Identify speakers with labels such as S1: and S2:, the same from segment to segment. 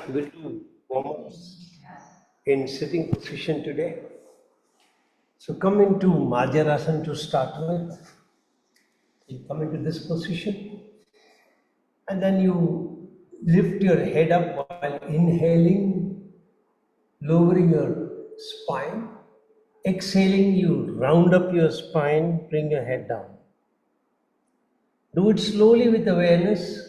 S1: We'll do warm-ups in sitting position today. So come into Marjarasana to start with. You come into this position and then you lift your head up while inhaling, lowering your spine. Exhaling, you round up your spine, bring your head down. Do it slowly with awareness.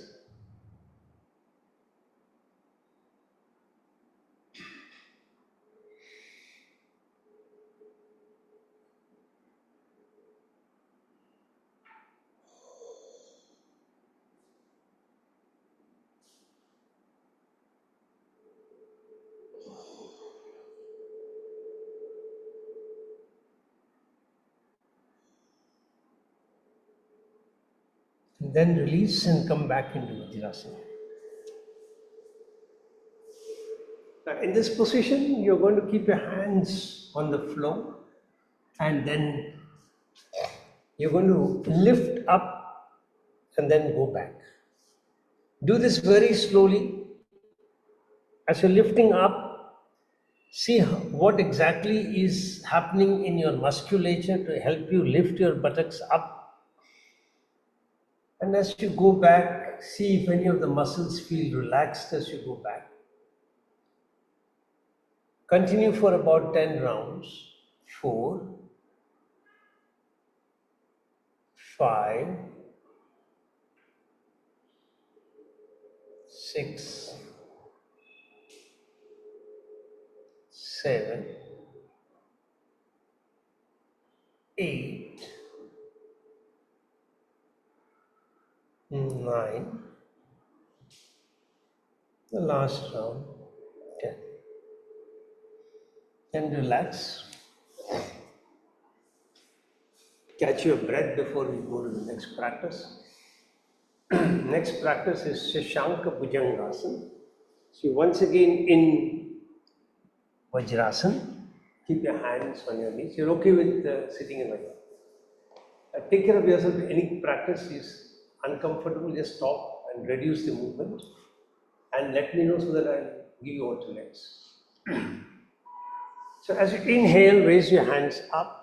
S1: And then release and come back into Vajrasana. Now in this position, you're going to keep your hands on the floor and then you're going to lift up and then go back. Do this very slowly. As you're lifting up, see what exactly is happening in your musculature to help you lift your buttocks up. And as you go back, see if any of the muscles feel relaxed as you go back. Continue for about 10 rounds. 4, 5, 6, 7, 8, 9, the last round, 10. And relax. Catch your breath before we go to the next practice. Next practice is Shashanka Bhujangasana. So once again in Vajrasana, keep your hands on your knees. You're okay with sitting in Vajrasana. Take care of yourself. Any practice is uncomfortable, just stop and reduce the movement. And let me know so that I'll give you alternates. So as you inhale, raise your hands up.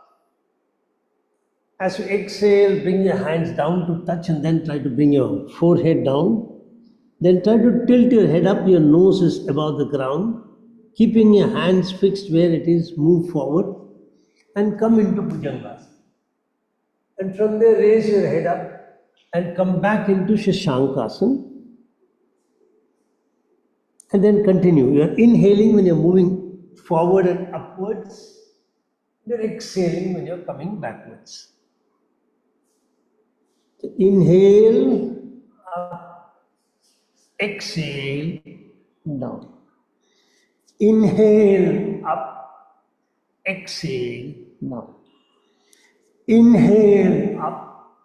S1: As you exhale, bring your hands down to touch and then try to bring your forehead down. Then try to tilt your head up, your nose is above the ground. Keeping your hands fixed where it is, move forward and come into Bhujangasana. And from there, raise your head up and come back into Shashankasana. And then continue. You are inhaling when you're moving forward and upwards. You're exhaling when you're coming backwards. So inhale, up, exhale, down. Inhale, up, exhale, down. Inhale, up,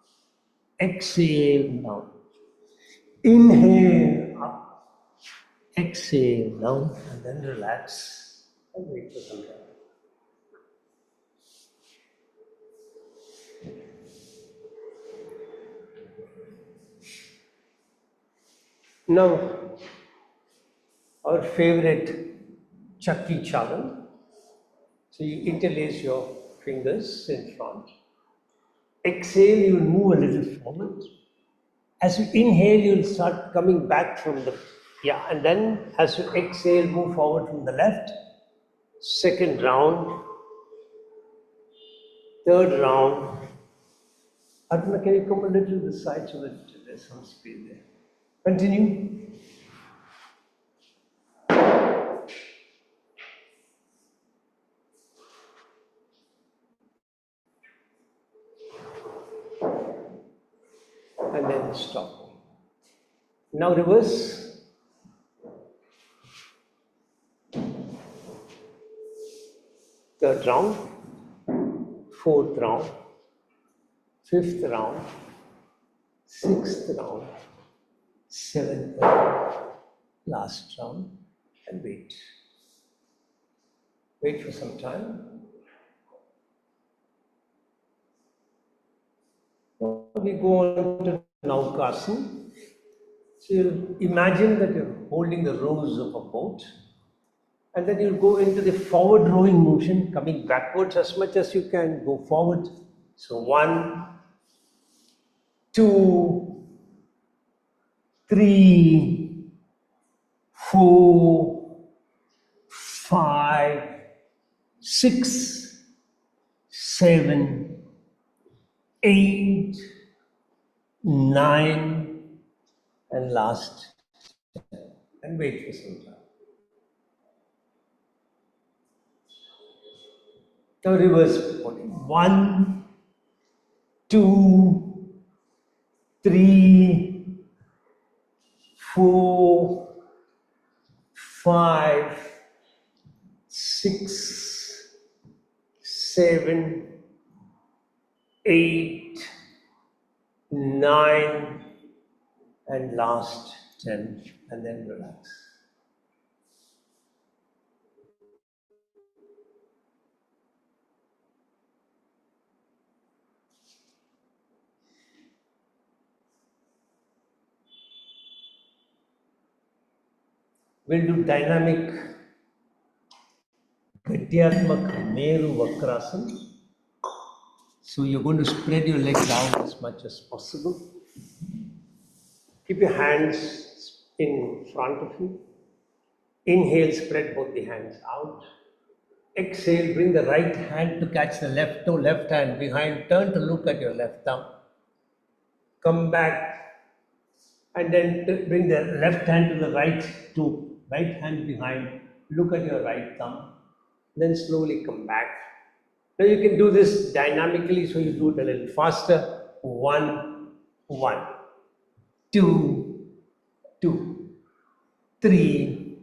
S1: exhale, down. Inhale, up, exhale, down, and then relax and wait for some time. Now, our favorite Chakki Chavan. So you interlace your fingers in front. Exhale, you will move a little forward. As you inhale, you will start coming back from the, and then as you exhale, move forward from the left. Second round. Third round. Arjuna, can you come a little to the side so that there's some space there? Continue. And then stop. Now reverse. Third round, fourth round, fifth round, sixth round, seventh round, last round, and wait. Wait for some time. We go on to Naukasana. So you imagine that you're holding the rowers of a boat, and then you'll go into the forward rowing motion, coming backwards as much as you can, go forward. So 1, 2, 3, 4, 5, 6, 7, 8, 9, and last, and wait for some time. Now reverse body. 1, 2, 3, 4, 5, 6, 7, 8, 9, and last 10, and then relax. We'll do dynamic Gatyatmak Meru Vakrasana. So you're going to spread your legs out as much as possible. Keep your hands in front of you. Inhale, spread both the hands out. Exhale, bring the right hand to catch the left toe, left hand behind. Turn to look at your left thumb. Come back and then bring the left hand to the right toe, right hand behind. Look at your right thumb. Then slowly come back. Now you can do this dynamically, so you do it a little faster. 1, 1, 2, 2, 3,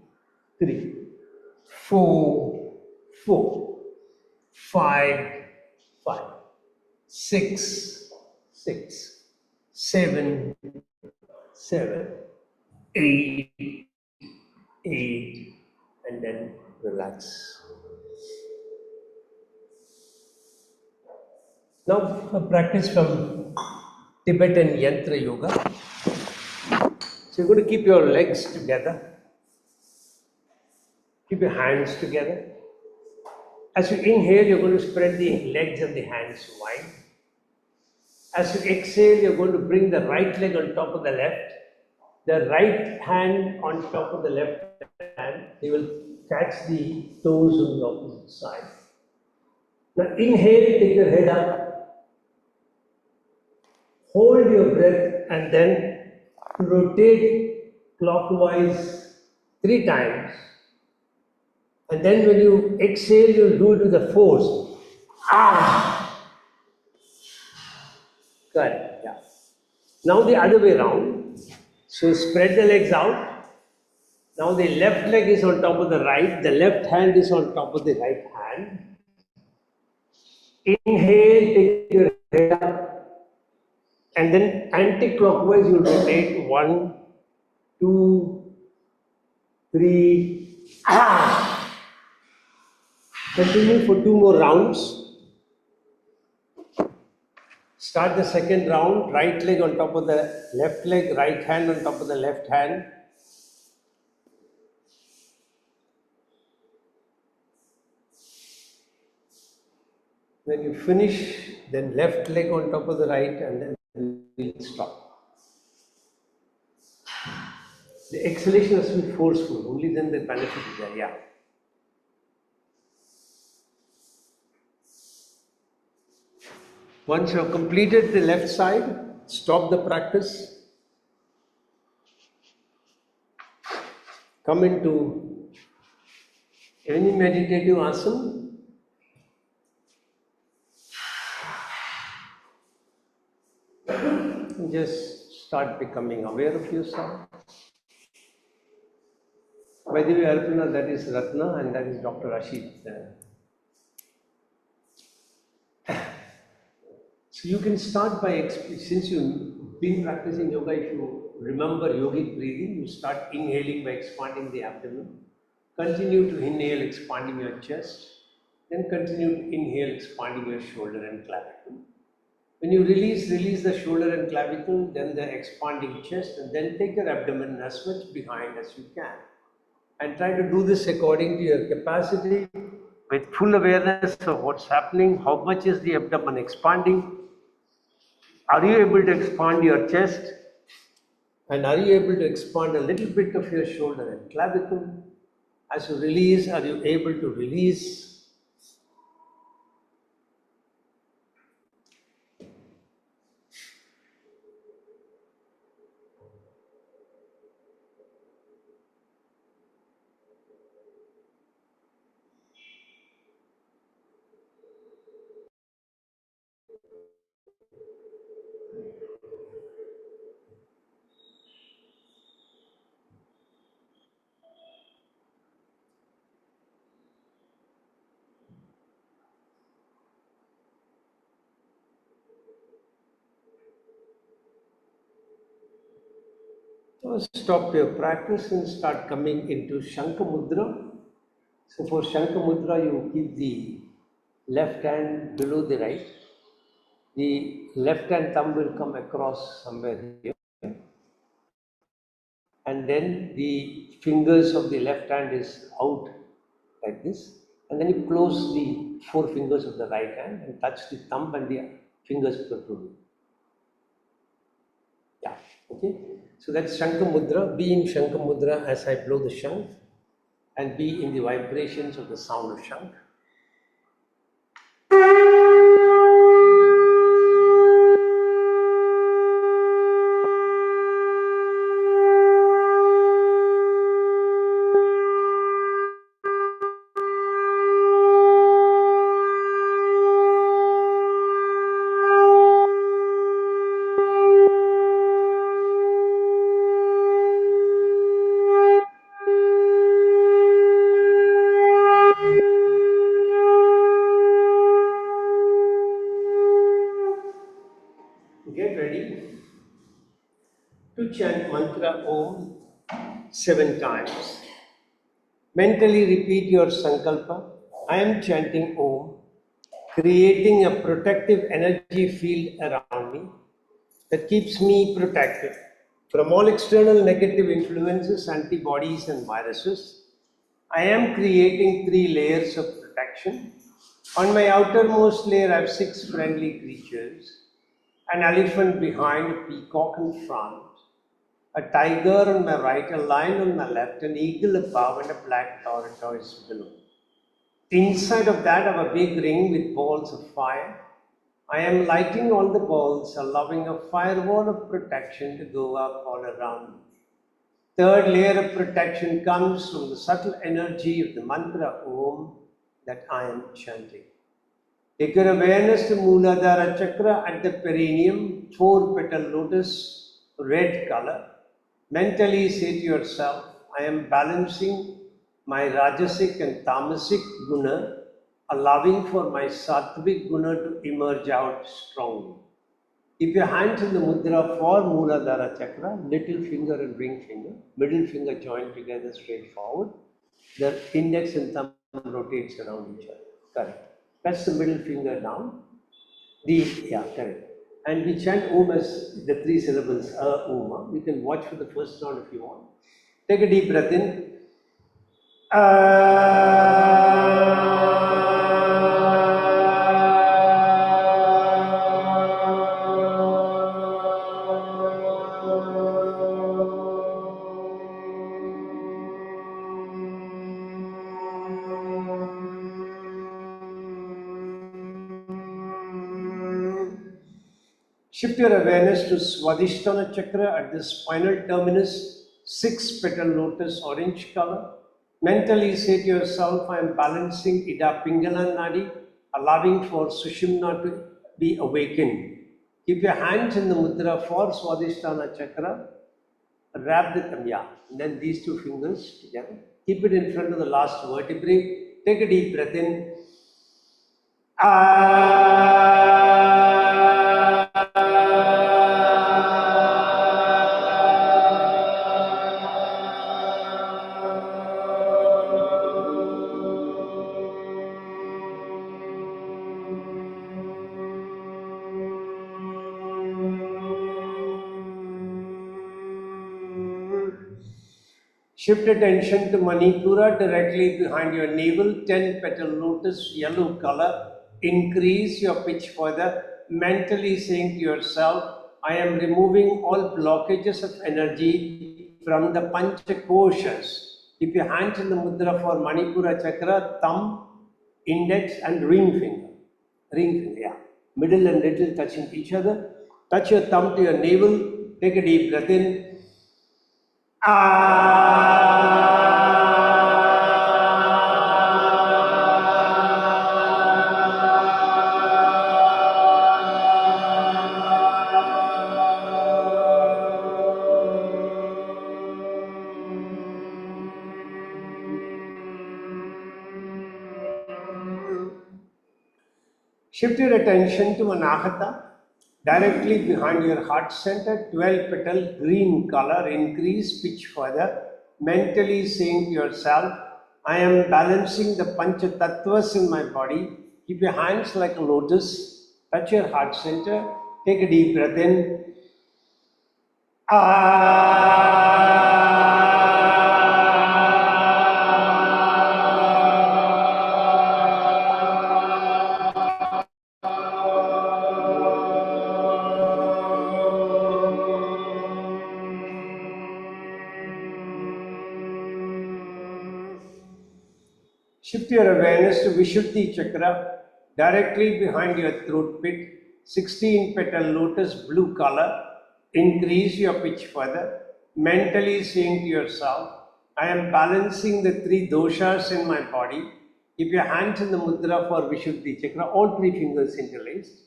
S1: 3, 4, 4, 5, 5, 6, 6, 7, 7, 8, 8, and then relax. Now a practice from Tibetan Yantra Yoga. So you're going to keep your legs together. Keep your hands together. As you inhale, you're going to spread the legs and the hands wide. As you exhale, you're going to bring the right leg on top of the left, the right hand on top of the left hand. You will catch the toes on the opposite side. Now inhale, take your head up. Hold your breath and then rotate clockwise 3 times. And then when you exhale, you'll do it with a force. Ah! Good, yeah. Now the other way around. So spread the legs out. Now the left leg is on top of the right, the left hand is on top of the right hand. Inhale, take your head up. And then anti-clockwise you rotate 1, 2, 3. Ah! Continue for 2 more rounds. Start the second round, right leg on top of the left leg, right hand on top of the left hand. When you finish, then left leg on top of the right, and then we'll stop. The exhalation has to be forceful, only then the benefit is there, yeah. Once you have completed the left side, stop the practice. Come into any meditative asana. Just start becoming aware of yourself. By the way, Arpana, that is Ratna and that is Dr. Rashid. So you can start by, since you've been practicing yoga, if you remember yogic breathing, you start inhaling by expanding the abdomen. Continue to inhale, expanding your chest. Then continue to inhale, expanding your shoulder and clavicle. When you release the shoulder and clavicle, then the expanding chest, and then take your abdomen as much behind as you can. And try to do this according to your capacity with full awareness of what's happening, how much is the abdomen expanding, are you able to expand your chest, and are you able to expand a little bit of your shoulder and clavicle? As you release, are you able to release? So stop your practice and start coming into Shankha Mudra. So for Shankha Mudra, you keep the left hand below the right. The left hand thumb will come across somewhere here. And then the fingers of the left hand is out like this. And then you close the four fingers of the right hand and touch the thumb and the fingers protruding. Yeah, okay. So that's Shankha Mudra. Be in Shankha Mudra as I blow the Shank, and be in the vibrations of the sound of Shank. Get ready to chant mantra Om 7 times. Mentally repeat your sankalpa. I am chanting Om, creating a protective energy field around me that keeps me protected from all external negative influences, antibodies, and viruses. I am creating 3 layers of protection. On my outermost layer, I have 6 friendly creatures: an elephant behind, a peacock in front, a tiger on my right, a lion on my left, an eagle above, and a black tortoise below. Inside of that, I have a big ring with balls of fire. I am lighting all the balls, allowing a firewall of protection to go up all around me. Third layer of protection comes from the subtle energy of the mantra Om that I am chanting. Take your awareness to Mooladhara Chakra at the perineum, 4-petal lotus, red color. Mentally say to yourself, I am balancing my Rajasic and Tamasic guna, allowing for my Sattvic guna to emerge out strongly. Keep your hands in the mudra for Mooladhara Chakra, little finger and ring finger, middle finger joined together straight forward. The index and thumb rotates around each other. Correct. That's the middle finger down. Correct. And we chant Om as the 3 syllables, Om. You can watch for the first round if you want. Take a deep breath in. Shift your awareness to Swadhisthana Chakra at the spinal terminus, 6-petal lotus, orange color. Mentally say to yourself, I am balancing Ida Pingala Nadi, allowing for Sushumna to be awakened. Keep your hands in the mudra for Swadhisthana Chakra. Wrap the thumb, and then these 2 fingers together. Keep it in front of the last vertebrae. Take a deep breath in. Shift attention to Manipura directly behind your navel, 10 petal lotus, yellow color. Increase your pitch further, mentally saying to yourself, I am removing all blockages of energy from the Panchakoshas. Keep your hands in the mudra for Manipura chakra, thumb, index and ring finger. Ring finger, yeah. Middle and little touching each other. Touch your thumb to your navel, take a deep breath in. Shift your attention to Anahata, directly behind your heart center, 12 petal, green color, increase pitch further, mentally saying to yourself, I am balancing the Pancha Tattvas in my body. Keep your hands like a lotus, touch your heart center, take a deep breath in. Shift your awareness to Vishuddhi chakra, directly behind your throat pit, 16 petal lotus, blue color. Increase your pitch further, mentally saying to yourself, I am balancing the three doshas in my body. Keep your hands in the mudra for Vishuddhi chakra, all three fingers interlaced,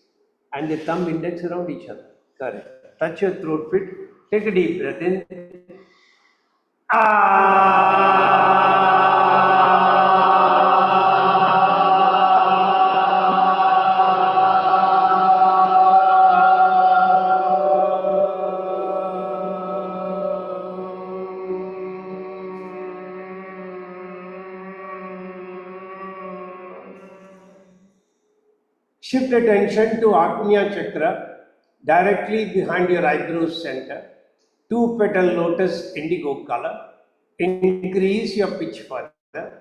S1: and the thumb index around each other. Correct. Touch your throat pit, take a deep breath in. Shift attention to Agnya chakra, directly behind your eyebrow center, 2 petal lotus, indigo color. Increase your pitch further,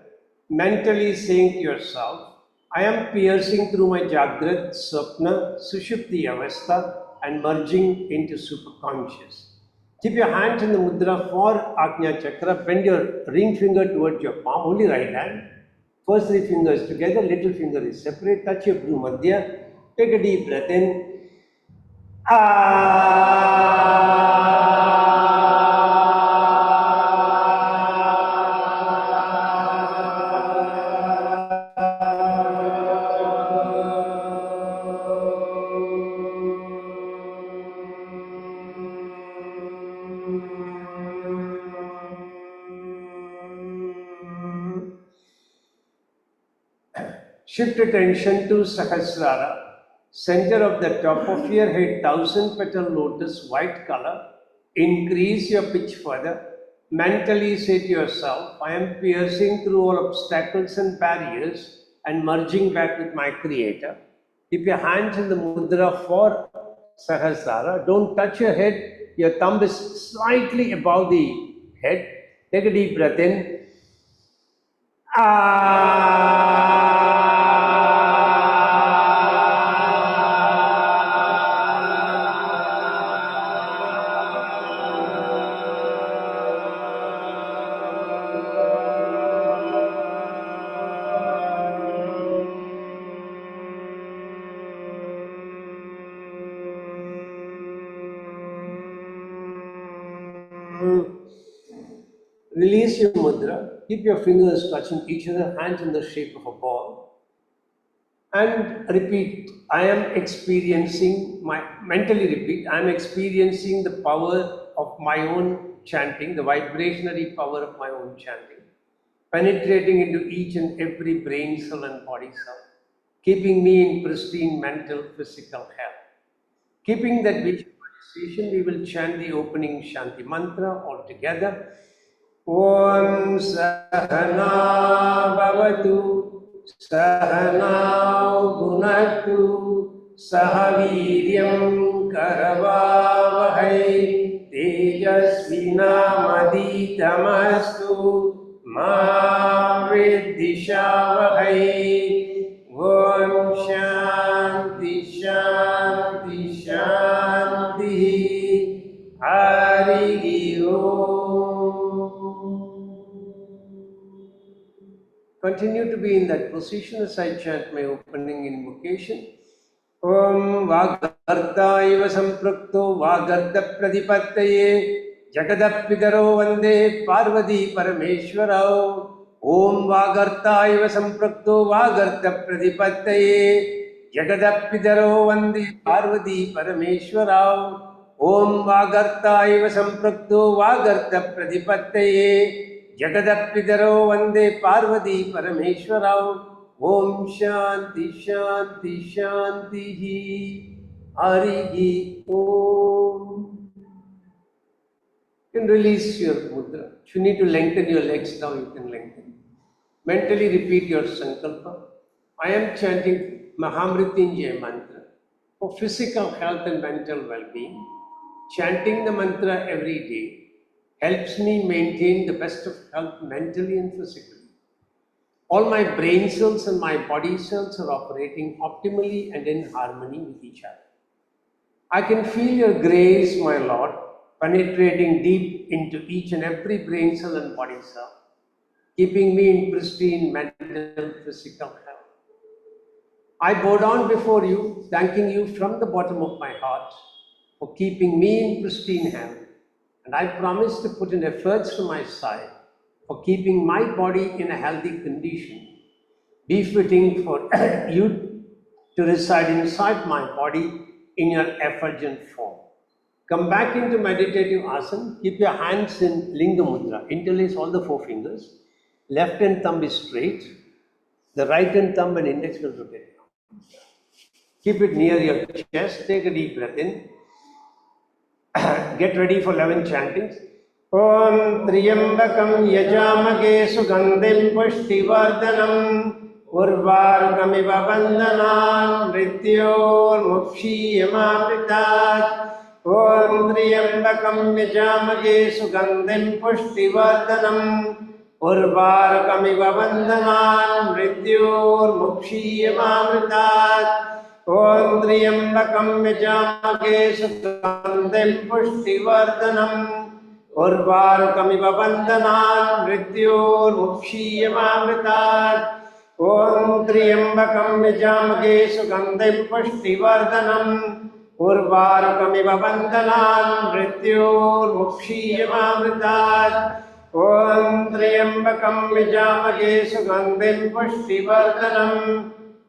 S1: mentally saying to yourself, I am piercing through my Jagrat, Swapna, Sushupti Avastha and merging into superconscious. Keep your hands in the mudra for Agnya chakra, bend your ring finger towards your palm, only right hand. First three fingers together, little finger is separate, touch your blue madhya, take a deep breath in. Shift attention to Sahasrara, center of the top of your head, 1000 petal lotus, white color. Increase your pitch further. Mentally say to yourself, I am piercing through all obstacles and barriers and merging back with my Creator. Keep your hands in the mudra for Sahasrara. Don't touch your head. Your thumb is slightly above the head. Take a deep breath in. Release your mudra, keep your fingers touching each other, hands in the shape of a ball, and repeat, I am experiencing, mentally repeat, I am experiencing the power of my own chanting, the vibrationary power of my own chanting, penetrating into each and every brain cell and body cell, keeping me in pristine mental, physical health. Keeping that visualization, we will chant the opening Shanti mantra all together. Om Sahana Bhavatu Sahana Bhunaktu Sahaviryam Karavavahai तेजस्विनामधीतमस्तु मा विद्विषावहै। ॐ शान्ति शान्ति शान्तिः। हरिः ओम्। Continue to be in that position as I chant my opening invocation. Om Vagartaiva Samprakto Vagarta Pradipattaye Jagadapidaro Vande Parvati Parameshwarao. Om Vagartaiva Samprakto Vagarta Pradipattaye Jagadapidaro Vande Parvati Parameshwarao. Om Vagartaiva Samprakto Vagarta Pradipattaye Jagadapidaro Vande Parvati Parameshwarao. Om Shanti Shanti Shanti Harihi Om. You can release your mudra. If you need to lengthen your legs now, you can lengthen. Mentally repeat your sankalpa. I am chanting Mahamrityunjaya mantra for physical health and mental well-being. Chanting the mantra every day helps me maintain the best of health mentally and physically. All my brain cells and my body cells are operating optimally and in harmony with each other. I can feel your grace, my Lord, penetrating deep into each and every brain cell and body cell, keeping me in pristine mental, physical health. I bow down before you, thanking you from the bottom of my heart for keeping me in pristine health, and I promise to put in efforts from my side for keeping my body in a healthy condition, befitting for you to reside inside my body in your effulgent form. Come back into meditative asana. Keep your hands in Linga Mudra. Interlace all the four fingers. Left hand thumb is straight. The right hand thumb and index will rotate. Keep it near your chest. Take a deep breath in. Get ready for 11 chantings. Om Triyambakam Yajamage Sugandhim Pushtivardhanam Urvarukamiva Bandhanan Mrityor Mukshiyamamritat. Om Triyambakam Yajamage Sugandhim Pushtivardhanam Urvarukamiva Bandhanan Mrityor Mukshiyamamritat. Om Triyambakam Yajamage Sugandhim Pushtivardhanam Urvarukamiva Bandhanan Mrityor Mukshiyamamritat. Om Triyambakam Yajamage Sugandhim Pushtivardhanam Urvarukamiva Bandhanan Mrityor Mukshiyamamritat. Om Triyambakam Yajamage Sugandhim Pushtivardhanam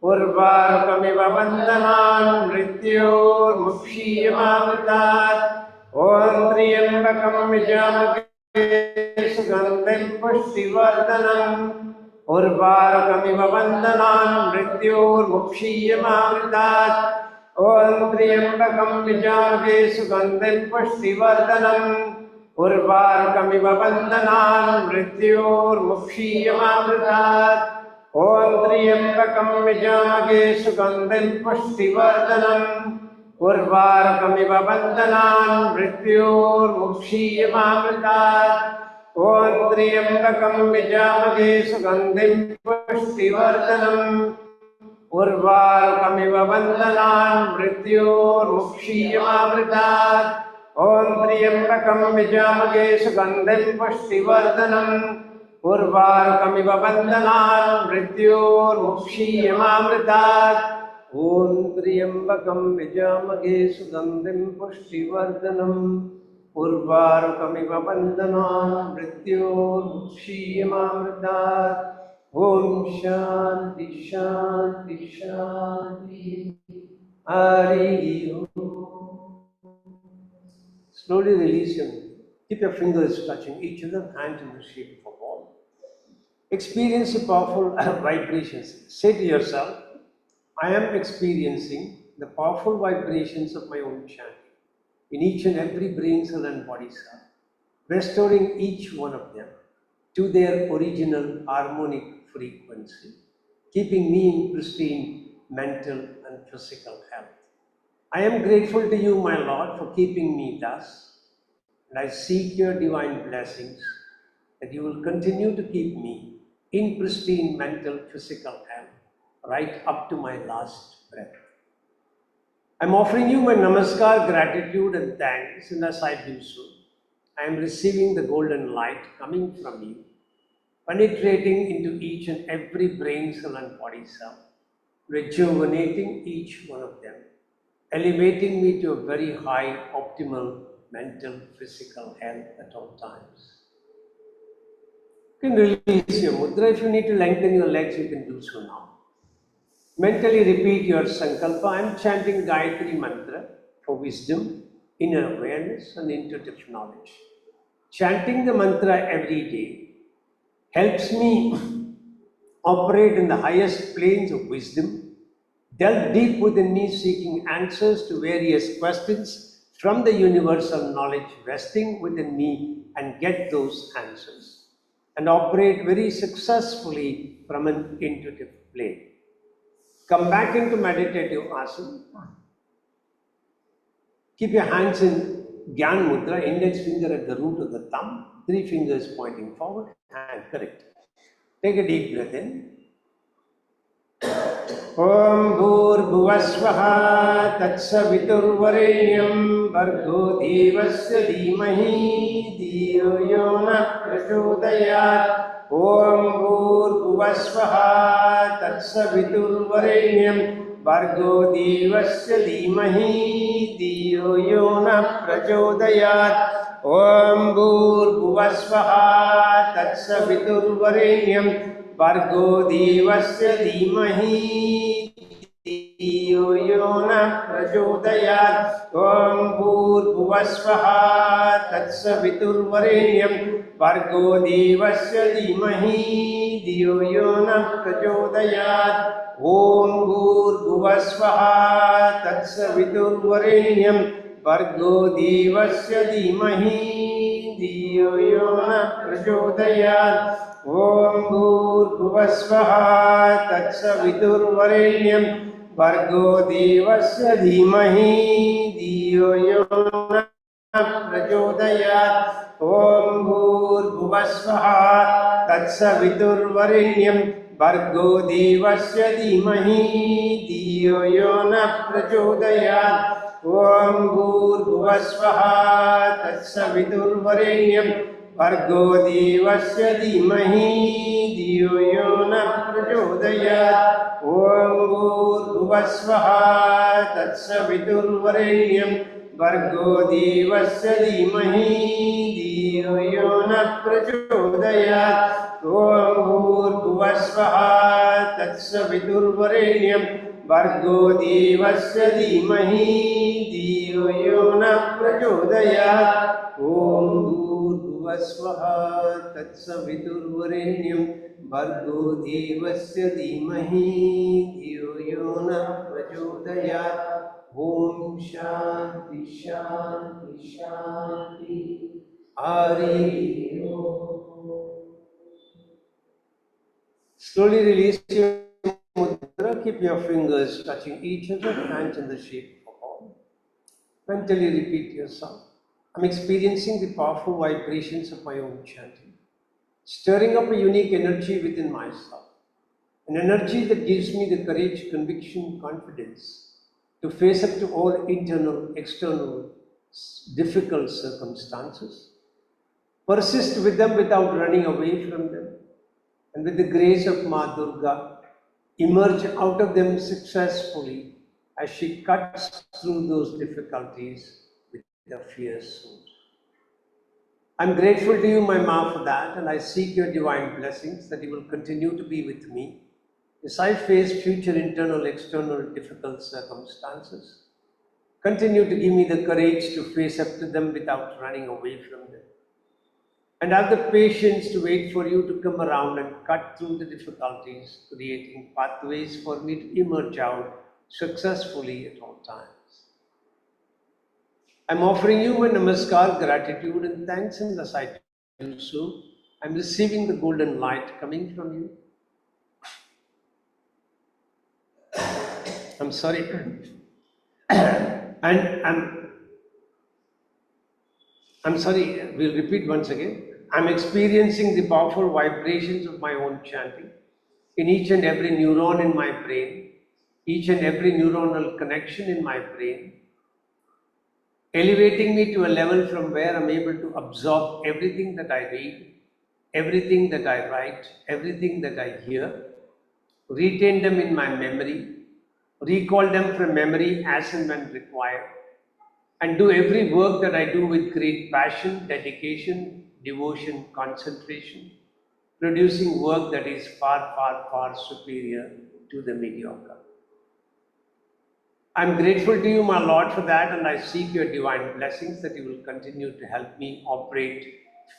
S1: Urvarukamiva Bandhanan Mrityor Mukshiyamamritat. Om Triyambakam Yajamage Sugandhim Pushtivardhanam Urvarukamiva Bandhanan Mrityor Mukshiyamamritat. Om Triyambakam Yajamage Sugandhim Pushtivardhanam Urvarukamiva Bandhanan Mrityor Mukshiyamamritat. Om Triyambakam Yajamage Sugandhim Pushtivardhanam Urvarukamiva Bandhanan Mrityor Mukshiyamamritat. Om Triyambakam Yajamage Sugandhim Pushtivardhanam Urvarukamiva Bandhanan Mrityor Mukshiyamamritat. Om Triyambakam Yajamage Sugandhim Pushtivardhanam Urvarukamiva Bandhanan Mrityor Mukshiyamamritat. Om Triyambakam Yajamage Sugandhim Pushtivardhanam Urvarukamiva Bandhanan Mrityor Mukshiyamamritat. Om Shanti Shanti Shanti Harihi Om. Slowly release your hand. Keep your fingers touching each other, hands in the shape of a ball. Experience the powerful vibrations. Say to yourself, I am experiencing the powerful vibrations of my own chanting in each and every brain cell and body cell, restoring each one of them to their original harmonic frequency, keeping me in pristine mental and physical health. I am grateful to you, my Lord, for keeping me thus, And I seek your divine blessings that you will continue to keep me in pristine mental, physical health right up to my last breath. I'm offering you my namaskar, gratitude and thanks, and as I do so, I am receiving the golden light coming from you, penetrating into each and every brain cell and body cell, rejuvenating each one of them, elevating me to a very high optimal mental, physical health at all times. You can release your mudra. If you need to lengthen your legs, you can do so now. Mentally repeat your sankalpa. I am chanting Gayatri mantra for wisdom, inner awareness and intuitive knowledge. Chanting the mantra every day helps me operate in the highest planes of wisdom, delve deep within me seeking answers to various questions from the universal knowledge resting within me and get those answers, and operate very successfully from an intuitive plane. Come back into meditative asana. Keep your hands in Gyan Mudra, index finger at the root of the thumb, 3 fingers pointing forward, hand correct. Take a deep breath in. Om Bhurbhuvasvaha Tatsaviturvarenyam Bhargo Devasya Dhimahi Dhiyo Yona Prachodayat. Om Bhurbhuvasvaha Tatsaviturvarenyam Bhargo Devasya Dhimahi Dhiyo Yona Prachodayat. Om Bhurbhuvasvaha Tatsaviturvarenyam Bhargo Devasya Dhimahi Dhiyo Yona Prachodayat. Om Bhurbhuvasvaha Tatsaviturvarenyam Bhargo Devasya Dhimahi Dhiyo Yona Prachodayat. Om Bhurbhuvasvaha Tatsaviturvarenyam Bhargo Devasya Dhimahi Dhiyo Yona Prachodayat. Om Bhurbhuvasvaha Tatsaviturvarenyam Bhargo Devasya Dhimahi Dhiyo Yona Prachodayat. Om Bhurbhuvasvaha Tatsaviturvarenyam Bhargo Devasya Dhimahi Dhiyo Yona Prachodayat. Om Bhurbhuvasvaha Tatsaviturvarenyam Bhargo Devasya Dhimahi Dhiyo Yona Prachodayat. Om Bhurbhuvasvaha Tatsaviturvarenyam Bhargo Devasya Dhimahi Dhiyo Yona Prachodayat. Om Bhurbhuvasvaha Tatsaviturvarenyam Bhargo Devasya Dhimahi Dhiyo Yona Prachodayat. Om Bhurbhuvasvaha Tatsaviturvarenyam Bhargo Devasya Dhimahi Dhiyo Yona Prachodayat. Om Shanti Shanti Shanti. Hari Om. Slowly release your mudra. Keep your fingers touching each other, hands in the shape of a ball. Mentally repeat yourself. I'm experiencing the powerful vibrations of my own chanting, stirring up a unique energy within myself, an energy that gives me the courage, conviction, confidence to face up to all internal, external, difficult circumstances, persist with them without running away from them, and with the grace of Ma Durga, emerge out of them successfully as she cuts through those difficulties with a fierce sword. I'm grateful to you, my Ma, for that, and I seek your divine blessings that you will continue to be with me as I face future internal, external difficult circumstances. Continue to give me the courage to face up to them without running away from them, and have the patience to wait for you to come around and cut through the difficulties, creating pathways for me to emerge out successfully at all times. I'm offering you my namaskar, gratitude and thanks, and as I do so, I'm receiving the golden light coming from you. I'm sorry. And I'm sorry, we'll repeat once again. I'm experiencing the powerful vibrations of my own chanting in each and every neuron in my brain, each and every neuronal connection in my brain, elevating me to a level from where I'm able to absorb everything that I read, everything that I write, everything that I hear, retain them in my memory, recall them from memory as and when required, and do every work that I do with great passion, dedication, devotion, concentration, producing work that is far, far, far superior to the mediocre. I'm grateful to you, my Lord, for that, and I seek your divine blessings that you will continue to help me operate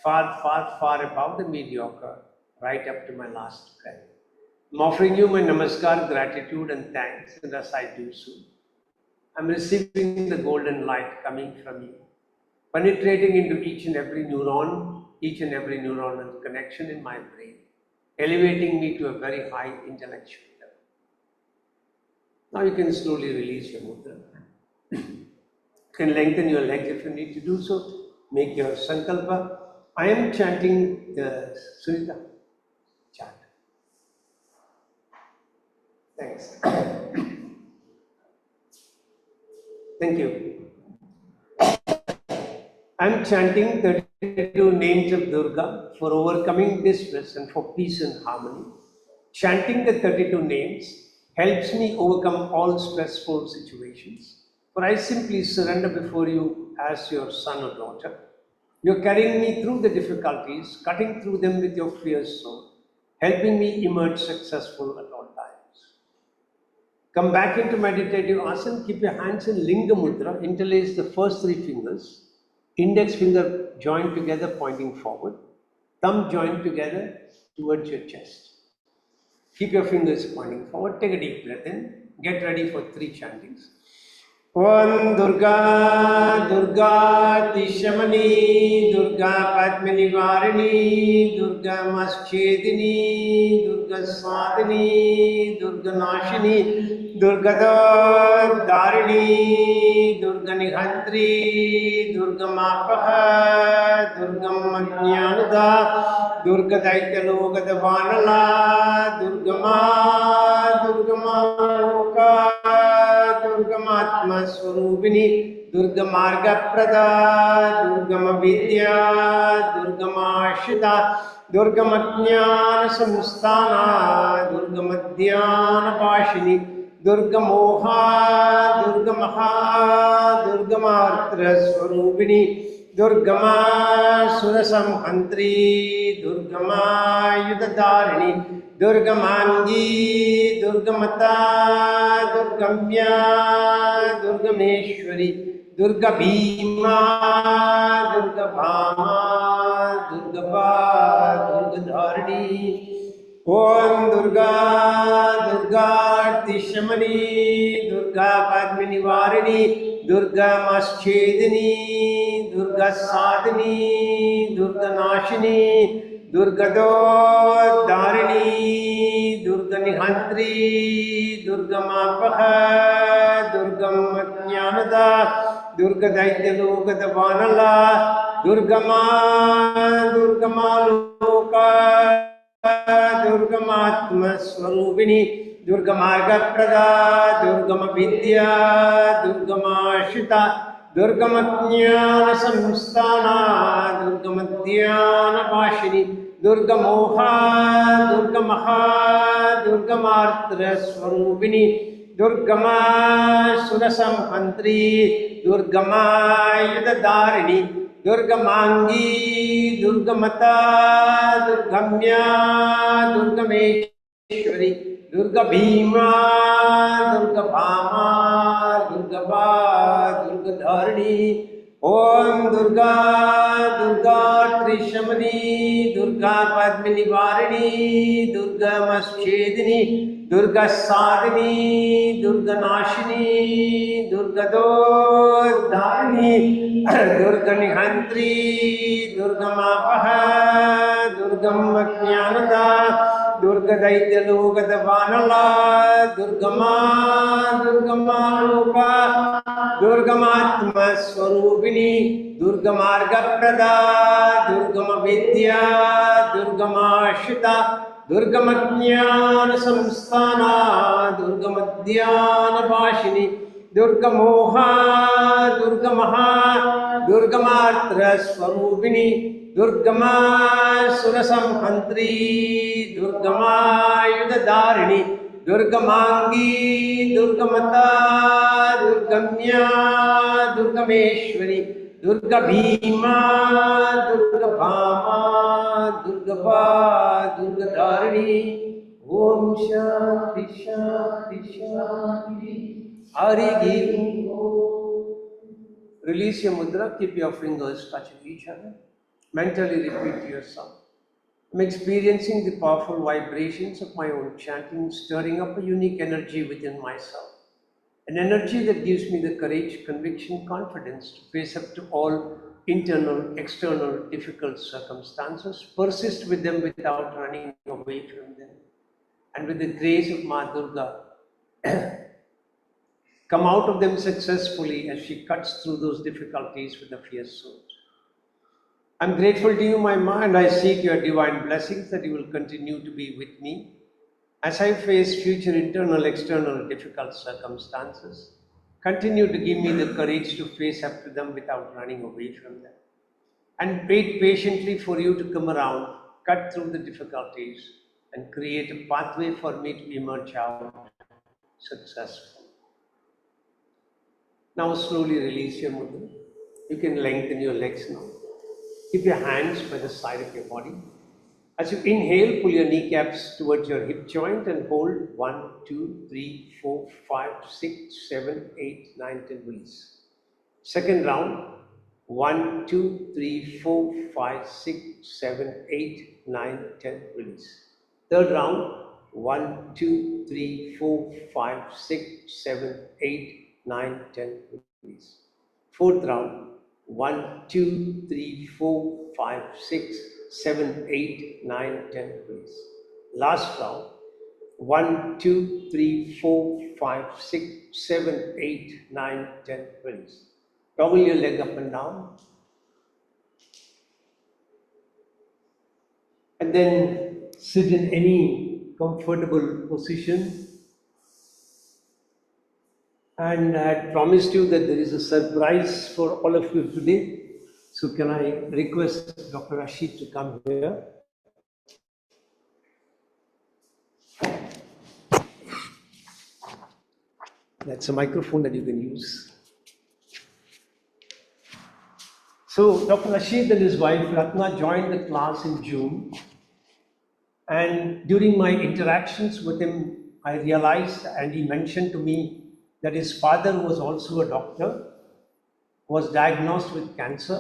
S1: far, far, far above the mediocre, right up to my last breath. I'm offering you my namaskar, gratitude, and thanks, and as I do so, I'm receiving the golden light coming from you, penetrating into each and every neuron, each and every neuronal connection in my brain, elevating me to a very high intellectual level. Now you can slowly release your mudra. You can lengthen your legs if you need to do so. Make your sankalpa. I am chanting the Sunita chant. Thanks. Thank you. I am chanting 32 names of Durga for overcoming distress and for peace and harmony. Chanting the 32 names helps me overcome all stressful situations. For I simply surrender before you as your son or daughter. You're carrying me through the difficulties, cutting through them with your fierce soul, helping me emerge successful at all times. Come back into meditative asana, keep your hands in Linga Mudra, interlace the first 3 fingers, index finger joined together pointing forward, thumb joined together towards your chest. Keep your fingers pointing forward, take a deep breath in, get ready for 3 chantings. Om Durga, Durga Tishamani, Durga Padmanivarini, Durga Maschedini, Durga Swadini, Durga Nashini, Durga Dharini, Durga Nihantri, Durga Mapaha, Durga Majnanada, Durga Daitaloka Vanala, Durga Ma, Durga Ma Durgamatma Swarupini, Durgamarga Prada, Durgama Vidya, Durgamashita, Durgamatnyana Samsthana, Durgamadhyana Pashini, Durgamoha, Durgamaha, Durgamartra Swarupini, Durgama Surasamhantri, Durgama Yudhadarini, Durgamangi, Durgamata, Durgamya, Durgameshwari, Durga Bhima, Durga Bhama, Durga Pa, Durga Dharani. Om Durga, Durga Tishamani, Durga Padmanivarini, Durga Maschedini, Durga Sadhini, Durga Nashini, Durga Dharini, Durga Nihantri, Durga Mapaha, Durga Matnyanada, Durga Daitaloka Vanala, Durga Ma Loka, Durgamatma Swarupini, Durgamarga Prada, Durgama Vidya, Durgamashita, Durgamatnyana Samsthana, Durgamadhyana Pashini, Durgamoha, Durgamaha, Durgamartra Swarupini, Durgama Surasamhantri, Durgama Yudhadarini, Durgamangi, Durgamata, Durgamya, Durgameshwari, Durga Bhima, Durga Bhama, Durga Pa, Durga Dharani. Om Durga, Durga Trishamani, Durga Padmanivarini, Durga Maschedini, Durga Sadhini, Durga Nashini, Durga Dharini, Durga Nihantri, Durga Mapaha, Durga Matnyanada, Durga Daitya Lokata Vanala, Durgama, Durgama Loka, Durgamatma Swarupini, Durgamarga Prada, Durgama Vidya, Durgama Shita, Durgamajnana Samsthana, Durgamadhyana Bhashini, Durgamoha, Durgamaha, Durgamatra Swarupini, Durgama Surasamhantri, Durgama Yudadarini, Durgamangi, Durgamata, Durgamya, Durgameshwari, Durga Bhima, Durga Bhama, Durga Va, Durga Dharini. Om Shanti Shanti Shanti. Hari Release your mudra, keep your fingers touching each other. Mentally repeat to yourself. I'm experiencing the powerful vibrations of my own chanting, stirring up a unique energy within myself. An energy that gives me the courage, conviction, confidence to face up to all internal, external, difficult circumstances, persist with them without running away from them. And with the grace of Ma Durga, come out of them successfully as she cuts through those difficulties with a fierce sword. I'm grateful to you, my Ma, and I seek your divine blessings that you will continue to be with me as I face future internal, external difficult circumstances. Continue to give me the courage to face up to them without running away from them. And wait patiently for you to come around, cut through the difficulties, and create a pathway for me to emerge out successful. Now slowly release your mudra. You can lengthen your legs now. Keep your hands by the side of your body. As you inhale, pull your kneecaps towards your hip joint and hold 1, 2, 3, 4, 5, 6, 7, 8, 9, 10, release. Second round, 1, 2, 3, 4, 5, 6, 7, 8, 9, 10, release. Third round, 1, 2, 3, 4, 5, 6, 7, 8, 9, 10, release. Fourth round, 1, 2, 3, 4, 5, 6, 7, 8, 9, 10, release. Last round, 1, 2, 3, 4, 5, 6, 7, 8, 9, 10, release. Toggle your leg up and down. And then sit in any comfortable position. And I had promised you that there is a surprise for all of you today. So can I request Dr. Rashid to come here? That's a microphone that you can use. So Dr. Rashid and his wife Ratna joined the class in June. And during my interactions with him, I realized, and he mentioned to me, that his father was also a doctor, was diagnosed with cancer,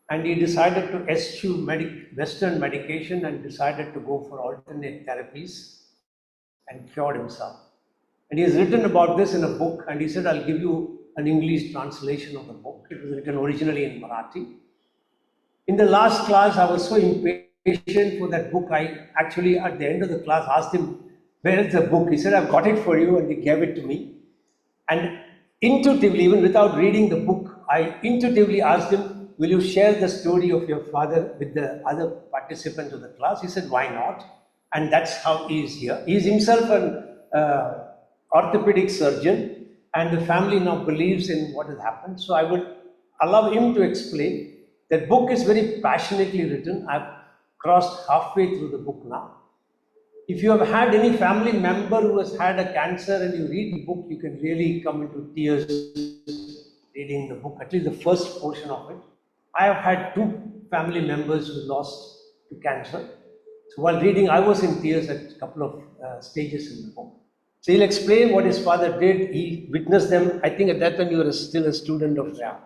S1: and he decided to eschew Western medication and decided to go for alternate therapies and cured himself. And he has written about this in a book, and he said, I'll give you an English translation of the book. It was written originally in Marathi. In the last class, I was so impatient for that book. I actually, at the end of the class, asked him, where is the book? He said, I've got it for you, and he gave it to me. And intuitively, even without reading the book, I intuitively asked him, will you share the story of your father with the other participants of the class? He said, why not? And that's how he is here. He is himself an orthopedic surgeon, and the family now believes in what has happened. So I would allow him to explain. That book is very passionately written. I've crossed halfway through the book now. If you have had any family member who has had a cancer and you read the book, you can really come into tears reading the book, at least the first portion of it. I have had 2 family members who lost to cancer. So while reading, I was in tears at a couple of stages in the book. So he'll explain what his father did. He witnessed them. I think at that time you were still a student of RAM.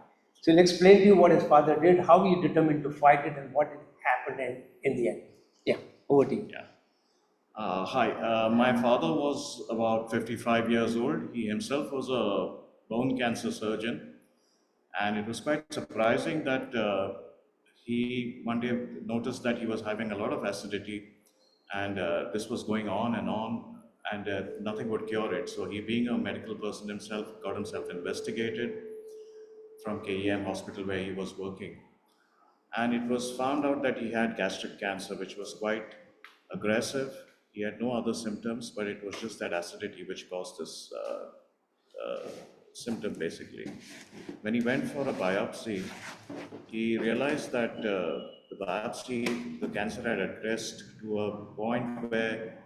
S1: So he'll explain to you what his father did, how he determined to fight it, and what happened in the end. Yeah, over to you.
S2: Yeah. Hi, my father was about 55 years old. He himself was a bone cancer surgeon, and it was quite surprising that he one day noticed that he was having a lot of acidity, And this was going on, and nothing would cure it. So he, being a medical person himself, got himself investigated from KEM hospital where he was working. And it was found out that he had gastric cancer, which was quite aggressive. He had no other symptoms, but it was just that acidity which caused this symptom basically. When he went for a biopsy, he realized that the biopsy, the cancer had progressed to a point where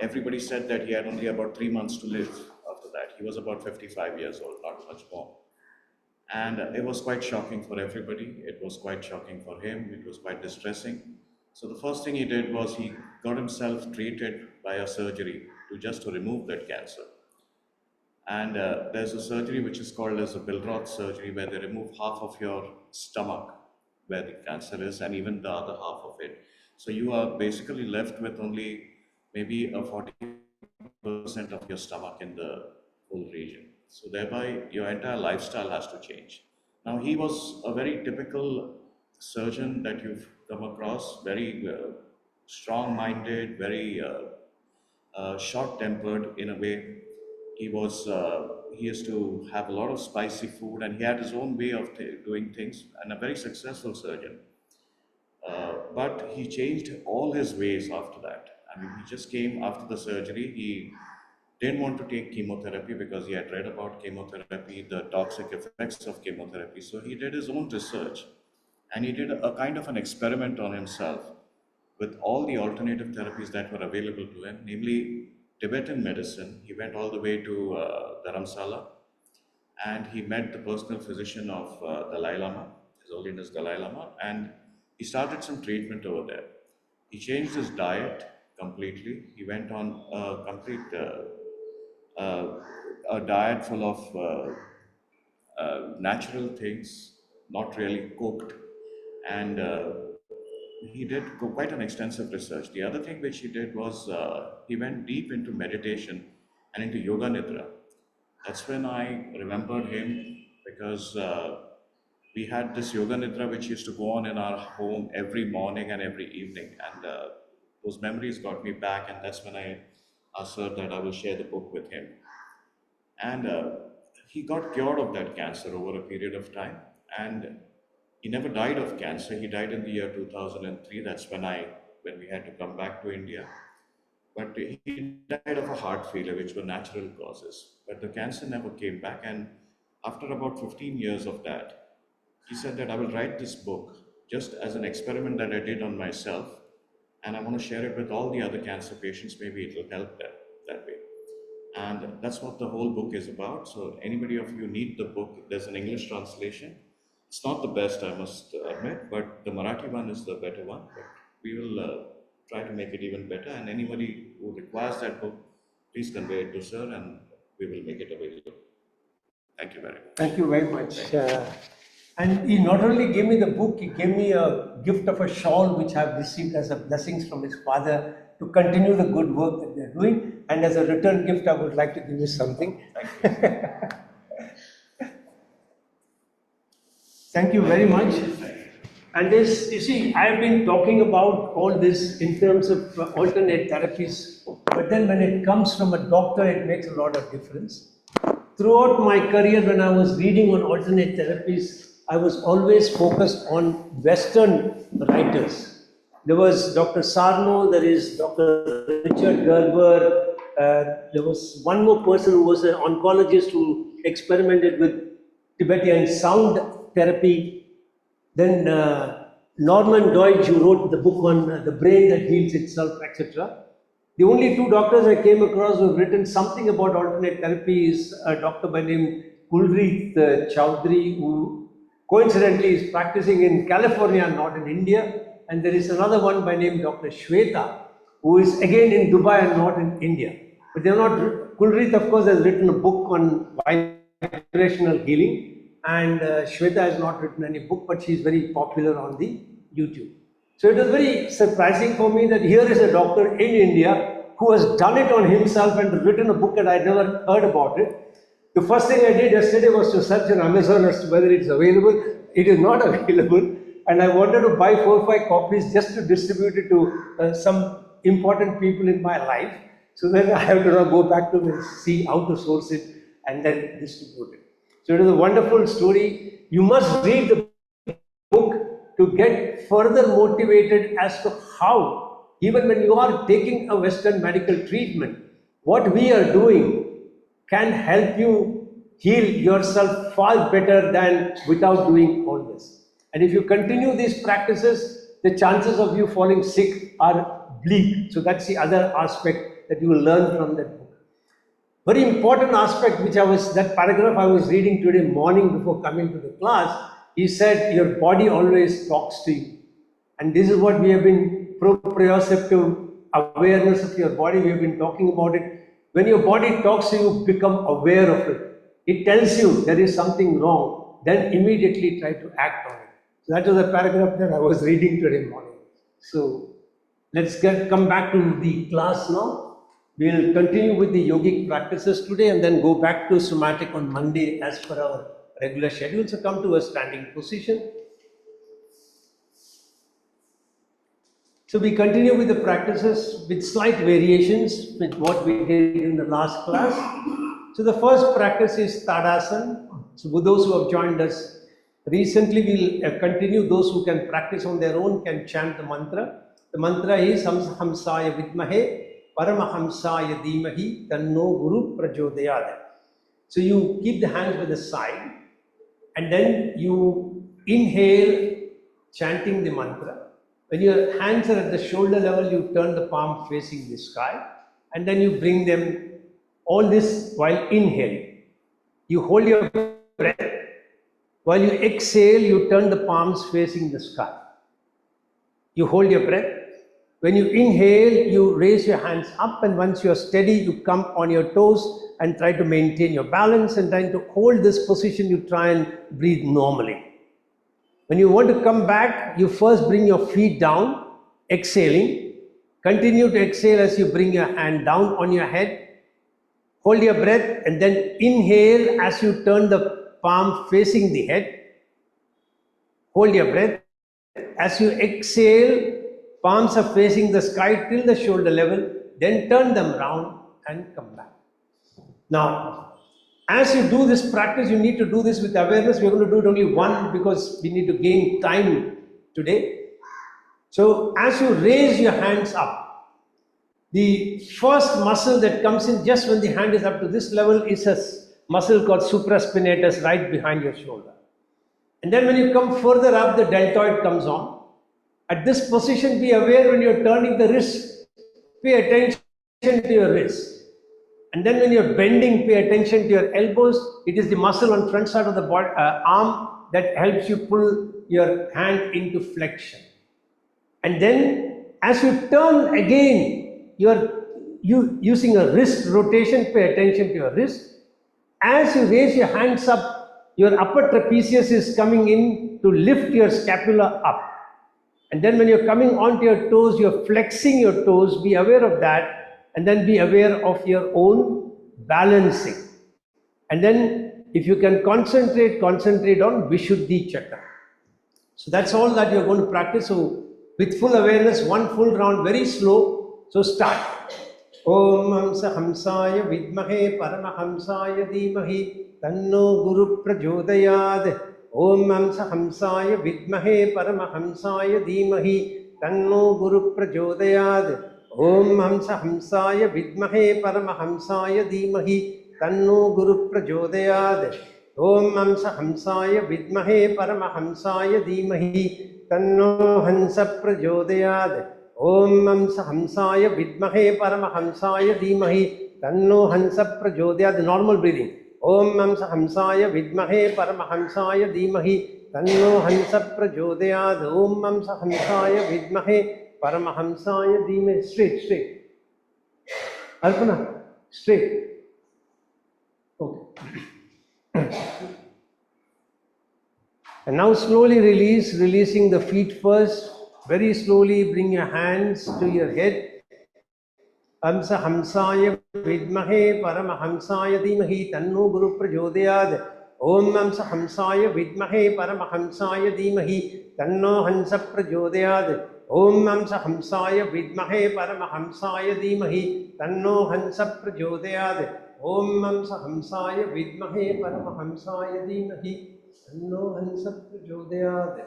S2: everybody said that he had only about 3 months to live after that. He was about 55 years old, not much more. And it was quite shocking for everybody. It was quite shocking for him. It was quite distressing. So the first thing he did was he got himself treated by a surgery to remove that cancer. And there's a surgery which is called as a Billroth surgery, where they remove half of your stomach where the cancer is, and even the other half of it. So you are basically left with only maybe a 40% of your stomach in the whole region. So thereby your entire lifestyle has to change. Now he was a very typical surgeon that you've come across, very strong-minded, very short-tempered in a way. He used to have a lot of spicy food, and he had his own way of doing things, and a very successful surgeon. But he changed all his ways after that. I mean, he just came after the surgery. He didn't want to take chemotherapy because he had read about chemotherapy, the toxic effects of chemotherapy. So he did his own research, and he did a kind of an experiment on himself with all the alternative therapies that were available to him, namely Tibetan medicine. He went all the way to Dharamsala, and he met the personal physician of Dalai Lama, His Holiness Dalai Lama, and he started some treatment over there. He changed his diet completely. He went on a complete a diet full of natural things, not really cooked, and he did quite an extensive research. The other thing which he did was he went deep into meditation and into yoga nidra. That's when I remembered him, because we had this yoga nidra which used to go on in our home every morning and every evening, and those memories got me back, and that's when I asked sir that I will share the book with him. And he got cured of that cancer over a period of time, and he never died of cancer. He died in the year 2003. That's when we had to come back to India. But he died of a heart failure, which were natural causes. But the cancer never came back. And after about 15 years of that, he said that I will write this book just as an experiment that I did on myself, and I want to share it with all the other cancer patients. Maybe it will help them that way. And that's what the whole book is about. So anybody of you need the book, there's an English translation. It's not the best, I must admit, but the Marathi one is the better one. But we will try to make it even better. And anybody who requires that book, please convey it to sir, and we will make it available. Thank you very much.
S1: Thank you very much. And he not only gave me the book, he gave me a gift of a shawl which I've received as a blessings from his father to continue the good work that they're doing. And as a return gift, I would like to give you something.
S2: Thank you.
S1: Thank you very much. And this, you see, I've been talking about all this in terms of alternate therapies, but then when it comes from a doctor, it makes a lot of difference. Throughout my career, when I was reading on alternate therapies, I was always focused on Western writers. There was Dr. Sarno, there is Dr. Richard Gerber, there was one more person who was an oncologist who experimented with Tibetan sound therapy. Then Norman Deutsch, who wrote the book on the brain that heals itself, etc. The only two doctors I came across who have written something about alternate therapy is a doctor by name Kulreet Chowdhury, who coincidentally is practicing in California, not in India. And there is another one by name Dr. Shweta, who is again in Dubai and not in India. But they are not, Kulreet of course has written a book on vibrational healing. And Shweta has not written any book, but she is very popular on the YouTube. So it was very surprising for me that here is a doctor in India who has done it on himself and written a book and I never heard about it. The first thing I did yesterday was to search on Amazon as to whether it's available. It is not available, and I wanted to buy 4 or 5 copies just to distribute it to some important people in my life. So then I have to now go back to see how to source it and then distribute it. So it is a wonderful story. You must read the book to get further motivated as to how, even when you are taking a Western medical treatment, what we are doing can help you heal yourself far better than without doing all this. And if you continue these practices, the chances of you falling sick are bleak. So that's the other aspect that you will learn from that book. Very important aspect, that paragraph I was reading today morning before coming to the class, he said your body always talks to you. And this is what we have been proprioceptive awareness of your body, we have been talking about it. When your body talks to you, become aware of it. It tells you there is something wrong, then immediately try to act on it. So that was a paragraph that I was reading today morning. So let's come back to the class now. We'll continue with the yogic practices today and then go back to somatic on Monday as per our regular schedule. So come to a standing position. So we continue with the practices with slight variations with what we did in the last class. So the first practice is Tadasana. So for those who have joined us recently, we'll continue. Those who can practice on their own can chant the mantra. The mantra is Hamsaya Vidmahe Paramahamsaya Dhimahi Tanno Guru Prachodayad. So you keep the hands by the side and then you inhale chanting the mantra. When your hands are at the shoulder level, you turn the palm facing the sky and then you bring them, all this while inhaling. You hold your breath. While you exhale, you turn the palms facing the sky. You hold your breath. When you inhale, you raise your hands up, and once you are steady, you come on your toes and try to maintain your balance, and trying to hold this position, you try and breathe normally. When you want to come back, you first bring your feet down, exhaling. Continue to exhale as you bring your hand down on your head. Hold your breath and then inhale as you turn the palm facing the head. Hold your breath. As you exhale, palms are facing the sky till the shoulder level. Then turn them round and come back. Now, as you do this practice, you need to do this with awareness. We're going to do it only one because we need to gain time today. So as you raise your hands up, the first muscle that comes in just when the hand is up to this level is a muscle called supraspinatus right behind your shoulder. And then when you come further up, the deltoid comes on. At this position, be aware when you're turning the wrist, pay attention to your wrist. And then when you're bending, pay attention to your elbows. It is the muscle on front side of the body, arm that helps you pull your hand into flexion. And then as you turn again, you're using a wrist rotation, pay attention to your wrist. As you raise your hands up, your upper trapezius is coming in to lift your scapula up. And then when you're coming onto your toes, you're flexing your toes, be aware of that, and then be aware of your own balancing. And then if you can concentrate on Vishuddhi Chakra. So that's all that you're going to practice. So with full awareness, one full round, very slow. So start. Om Hamsa Hamsaya Vidmahe Paramahamsaya Dhimahi Tanno Guru Prachodayad. Om Hamsa Hamsaya Vidmahe Paramahamsaya Dhimahi Tanno Guru Prachodayad. Om Hamsa Hamsaya Vidmahe Paramahamsaya Dhimahi Tanno Guru Prachodayad. Om Hamsa Hamsaya Vidmahe Paramahamsaya Dhimahi Tanno Hansa Prachodayad. Om Hamsa Hamsaya Vidmahe Paramahamsaya Dhimahi Tanno Hansa Prachodayad. Normal breathing. Om Hamsa Hamsaya Vidmahe Paramahamsaya Dhimahi Tanno Hansa Prachodayad. Om Hamsa Hamsaya Vidmahe Paramahamsaya Dhimahi. Straight. Alpana, straight. Okay. And now slowly releasing the feet first. Very slowly bring your hands to your head. Hamsa Hamsaya Vidmahe Paramahamsaya Dhimahi Tanno Guru Prachodayad. Om Hamsa Hamsaya Vidmahe Paramahamsaya Dhimahi Tanno Hansa Prachodayad. Om Hamsa Hamsaya Vidmahe Paramahamsaya Dhimahi Tanno Hansa Prachodayad. Om Hamsa Hamsaya Vidmahe Paramahamsaya Dhimahi Tanno Hansa Prachodayad.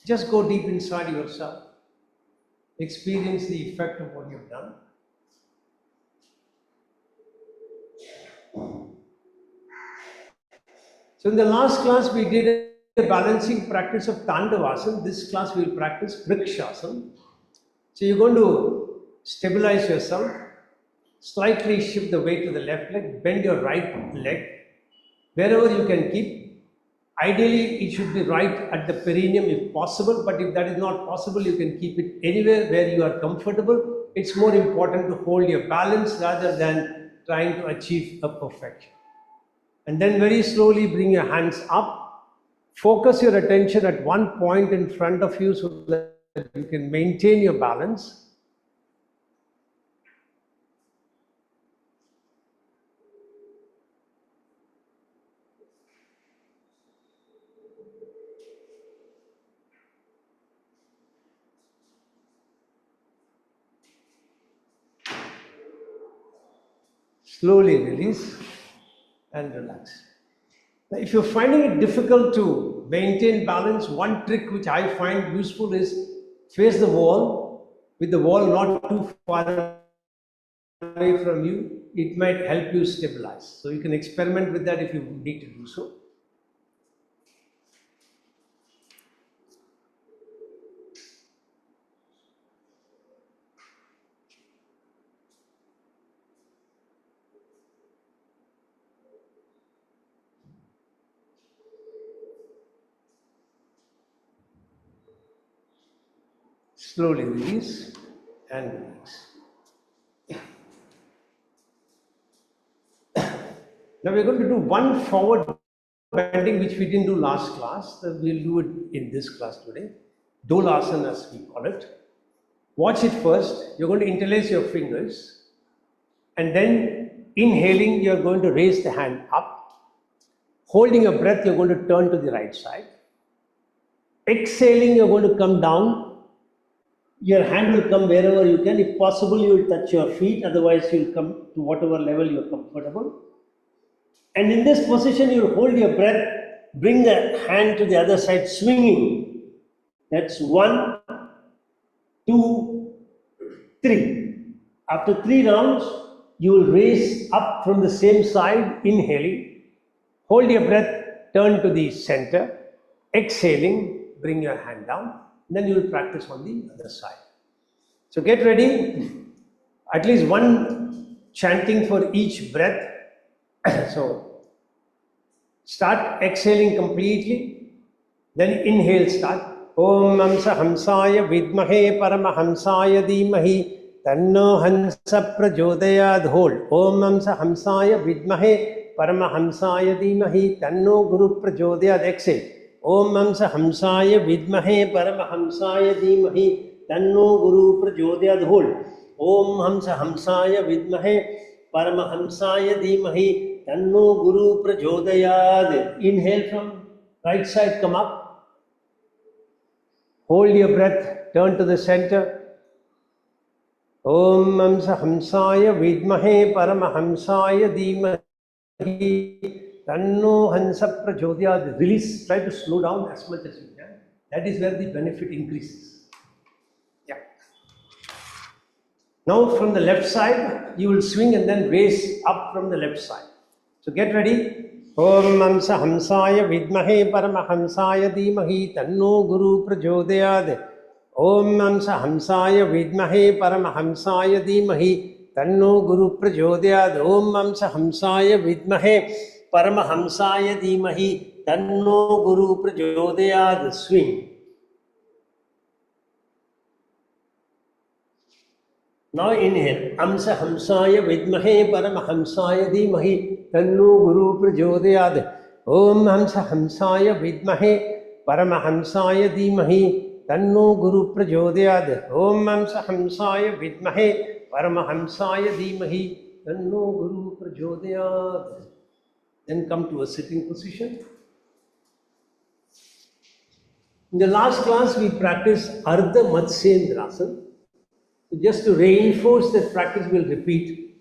S1: Just go deep inside yourself. Experience the effect of what you've done. So in the last class we did a balancing practice of Tandavasana. This class we will practice Vrikshasana. So you're going to stabilize yourself, slightly shift the weight to the left leg, bend your right leg, wherever you can keep. Ideally, it should be right at the perineum if possible, but if that is not possible, you can keep it anywhere where you are comfortable. It's more important to hold your balance rather than trying to achieve a perfection. And then very slowly bring your hands up. Focus your attention at one point in front of you so that you can maintain your balance. Slowly release and relax. Now, if you're finding it difficult to maintain balance, one trick which I find useful is face the wall, with the wall not too far away from you. It might help you stabilize. So you can experiment with that if you need to do so. Slowly release and relax. Now we're going to do one forward bending which we didn't do last class. So we'll do it in this class today. Dolasana as we call it. Watch it first. You're going to interlace your fingers and then inhaling you're going to raise the hand up. Holding your breath you're going to turn to the right side. Exhaling you're going to come down. Your hand will come wherever you can. If possible, you will touch your feet. Otherwise, you will come to whatever level you are comfortable. And in this position, you will hold your breath. Bring the hand to the other side, swinging. That's 1, 2, 3. After 3 rounds, you will raise up from the same side, inhaling. Hold your breath, turn to the center. Exhaling, bring your hand down. Then you will practice on the other side. So get ready, at least one chanting for each breath. So start exhaling completely, then inhale start. Om Hamsa Hamsaya Vidmahe Paramahamsaya Dhimahi Tanno Hansa Prachodayad. Hold. Om Hamsa Hamsaya Vidmahe Paramahamsaya Dhimahi Tanno Guru Prachodayad. Exhale. Om Hamsa Hamsaya Vidmahe Paramahamsaya Dhimahi Tanno Guru Prachodayad. Hold. Om Hamsa Hamsaya Vidmahe Paramahamsaya Dhimahi Tanno Guru Prachodayad. Inhale from right side, come up. Hold your breath, turn to the center. Om Hamsa Hamsaya Vidmahe Paramahamsaya Dhimahi Tanno Hansa Prachodayad. Release, try to slow down as much as you can. That is where the benefit increases. Yeah. Now from the left side, you will swing and then raise up from the left side. So get ready. Om Hamsa Hamsaya Vidmahe Paramahamsaya Dhimahi Tanno Guru Prachodayad. Om Hamsa Hamsaya Vidmahe Paramahamsaya Dhimahi Tanno Guru Prachodayad. Om Hamsa Hamsaya Vidmahe Paramahamsaya Dhimahi Tanno Guru Prachodayad. Swing. Now inhale. Hamsa Hamsaya Vidmahe Paramahamsaya Dhimahi Tanno Guru Prachodayad. Om Hamsa Hamsaya Vidmahe Paramahamsaya Dhimahi Tanno Guru Prachodayad. Om Hamsa Hamsaya Vidmahe Paramahamsaya Dhimahi Tanno Guru Prachodayad. Then come to a sitting position. In the last class, we practiced Ardha Matsyendrasana. Just to reinforce that practice, we'll repeat.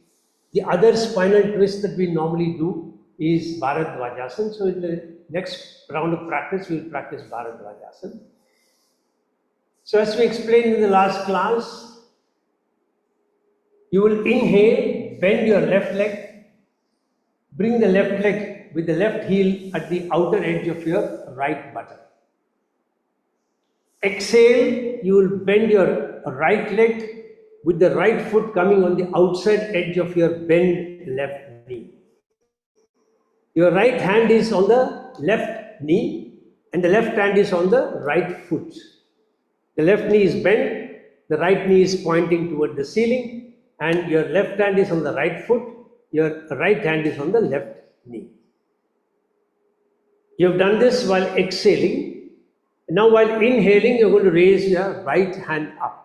S1: The other spinal twist that we normally do is Bharadwajasana. So in the next round of practice, we'll practice Bharadwajasana. So as we explained in the last class, you will inhale, bend your left leg, bring the left leg with the left heel at the outer edge of your right buttock. Exhale, you will bend your right leg with the right foot coming on the outside edge of your bent left knee. Your right hand is on the left knee and the left hand is on the right foot. The left knee is bent, the right knee is pointing toward the ceiling, and your left hand is on the right foot, your right hand is on the left knee. You have done this while exhaling. Now while inhaling, you're going to raise your right hand up.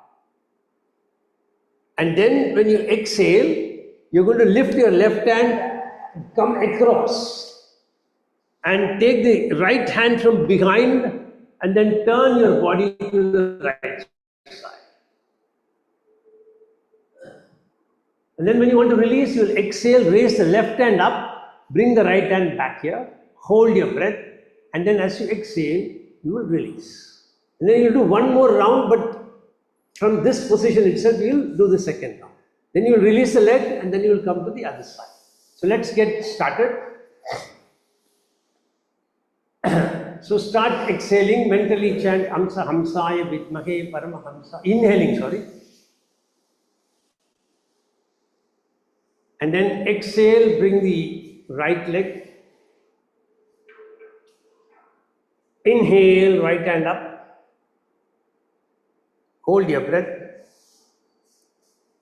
S1: And then when you exhale, you're going to lift your left hand, come across, and take the right hand from behind and then turn your body to the right side. And then when you want to release, you'll exhale, raise the left hand up, bring the right hand back here, hold your breath, and then as you exhale, you will release. And then you'll do one more round, but from this position itself, you'll do the second round. Then you'll release the leg and then you'll come to the other side. So let's get started. So start exhaling, mentally chant Amsa Hamsaya Vidmahe Paramahamsa. Inhaling, sorry. And then exhale, bring the right leg. Inhale, right hand up. Hold your breath.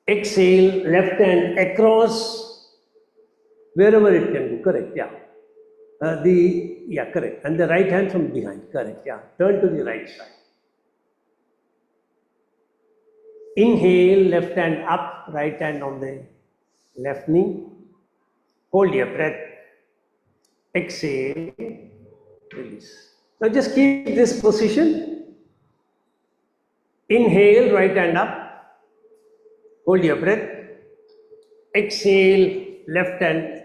S1: Exhale, left hand across, wherever it can go. Correct, yeah. Correct. And the right hand from behind. Correct, yeah. Turn to the right side. Inhale, left hand up, right hand on the left knee. Hold your breath. Exhale, release. Now just keep this position. Inhale, right hand up. Hold your breath. Exhale, left hand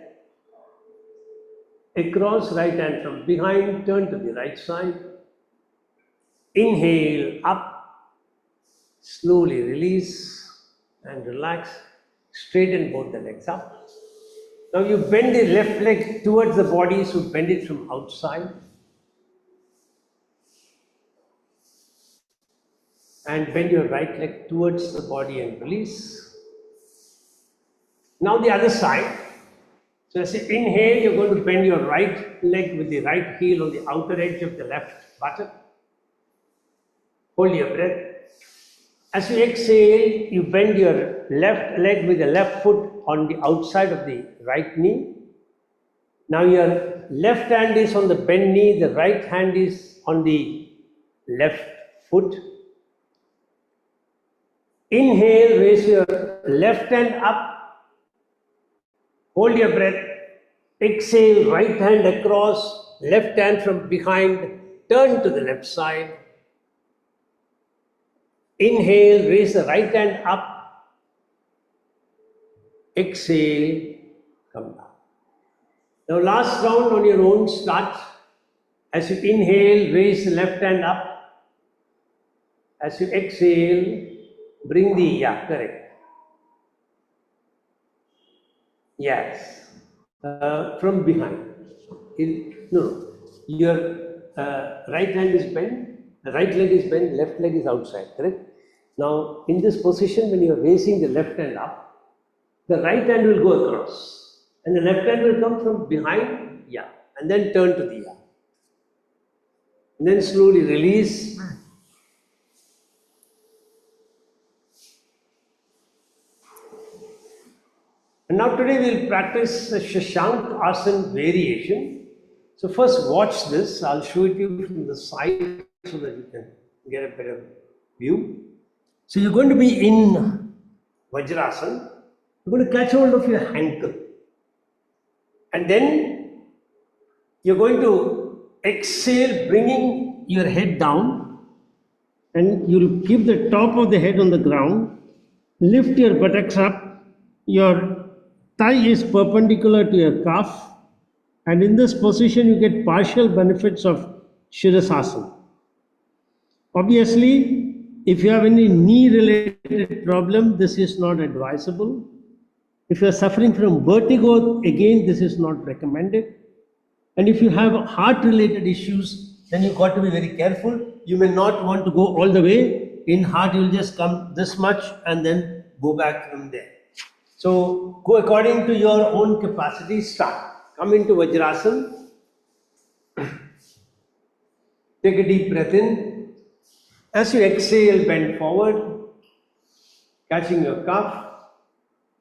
S1: across, right hand from behind. Turn to the right side. Inhale, up. Slowly release and relax. Straighten both the legs up. Now you bend the left leg towards the body, so bend it from outside. And bend your right leg towards the body and release. Now the other side. So as you inhale, you're going to bend your right leg with the right heel on the outer edge of the left buttock. Hold your breath. As you exhale, you bend your left leg with the left foot on the outside of the right knee. Now your left hand is on the bent knee, the right hand is on the left foot. Inhale, raise your left hand up, hold your breath, exhale, right hand across, left hand from behind, turn to the left side. Inhale, raise the right hand up, exhale, come down. Now last round on your own, start. As you inhale, raise the left hand up. As you exhale, bring the, correct. Yes. From behind. Your right hand is bent, the right leg is bent, left leg is outside, correct? Now, in this position, when you are raising the left hand up, the right hand will go across, and the left hand will come from behind, and then turn to the and then slowly release. And now today we'll practice the Shashank Asana variation. So first watch this. I'll show it to you from the side so that you can get a better view. So you're going to be in Vajrasana. You're going to catch hold of your ankle. And then you're going to exhale, bringing your head down, and you'll keep the top of the head on the ground, lift your buttocks up, your thigh is perpendicular to your calf, and in this position you get partial benefits of Shirasasana. Obviously, if you have any knee related problem, this is not advisable. If you are suffering from vertigo, again, this is not recommended. And if you have heart related issues, then you've got to be very careful. You may not want to go all the way. In heart, you'll just come this much and then go back from there. So go according to your own capacity, start. Come into Vajrasana. Take a deep breath in. As you exhale, bend forward, catching your calf.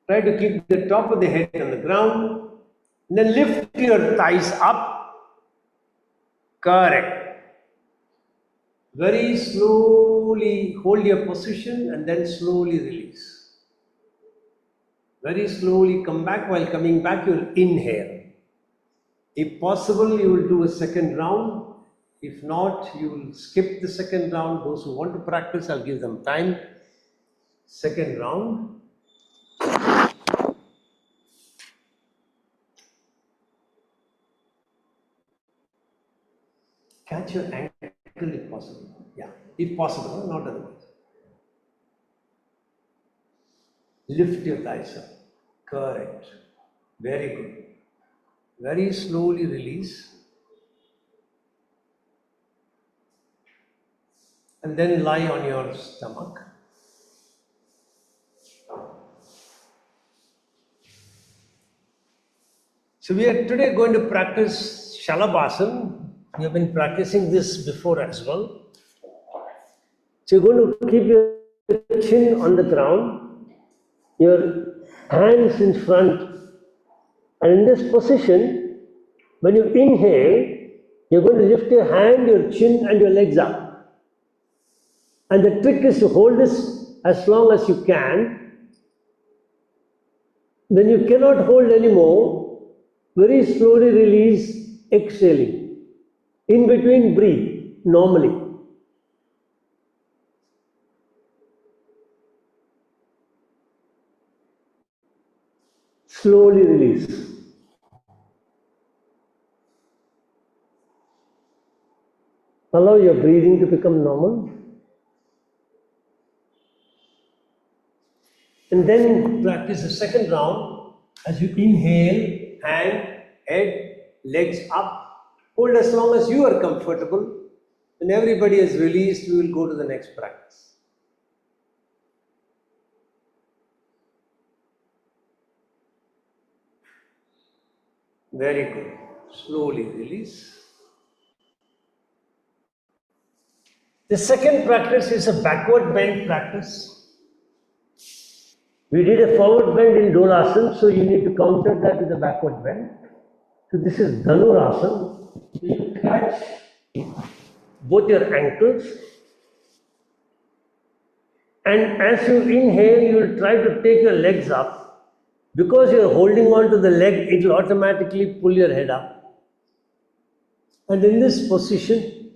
S1: Try to keep the top of the head on the ground. And then lift your thighs up. Correct. Very slowly hold your position and then slowly release. Very slowly come back. While coming back, you'll inhale. If possible, you will do a second round. If not, you will skip the second round. Those who want to practice, I'll give them time. Second round. Catch your ankle if possible. Yeah, if possible, not otherwise. Lift your thighs up. Correct. Very good. Very slowly release. And then lie on your stomach. So we are today going to practice Shalabhasana. We have been practicing this before as well. So you're going to keep your chin on the ground, your hands in front, and in this position, when you inhale, you're going to lift your hand, your chin, and your legs up. And the trick is to hold this as long as you can. When you cannot hold anymore, very slowly release, exhaling. In between, breathe normally. Slowly release. Allow your breathing to become normal. And then practice the second round. As you inhale, hand, head, legs up. Hold as long as you are comfortable. When everybody is released, we will go to the next practice. Very good. Slowly release. The second practice is a backward bend practice. We did a forward bend in Dolasana, so you need to counter that with a backward bend. So this is Dhanurasana. So you catch both your ankles, and as you inhale, you will try to take your legs up. Because you are holding on to the leg, it will automatically pull your head up. And in this position,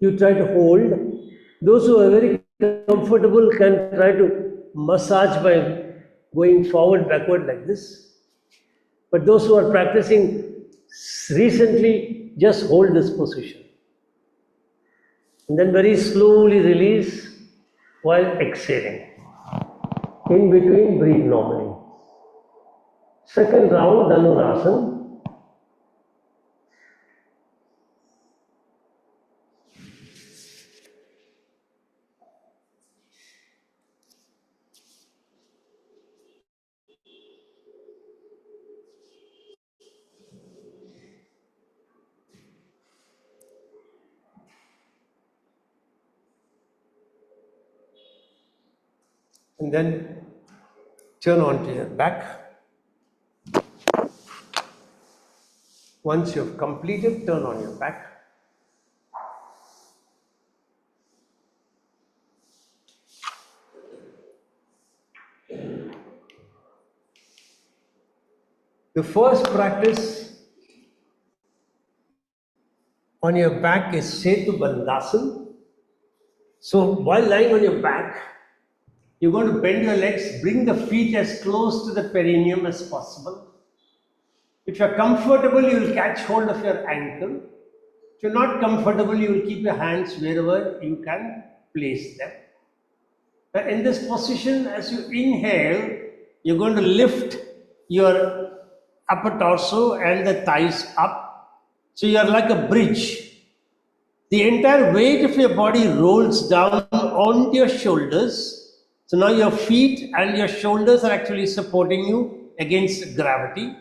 S1: you try to hold. Those who are very comfortable can try to massage by going forward, backward like this. But those who are practicing recently, just hold this position. And then very slowly release while exhaling. In between, breathe normally. Second round, Dhanurasana. And then turn onto your back. Once you've completed, turn on your back. The first practice On your back is Setu Bandhasan. So while lying on your back, you're going to bend your legs, bring the feet as close to the perineum as possible. If you're comfortable, you will catch hold of your ankle. If you're not comfortable, you will keep your hands wherever you can place them. But in this position, as you inhale, you're going to lift your upper torso and the thighs up. So you're like a bridge. The entire weight of your body rolls down onto your shoulders. So now your feet and your shoulders are actually supporting you against gravity.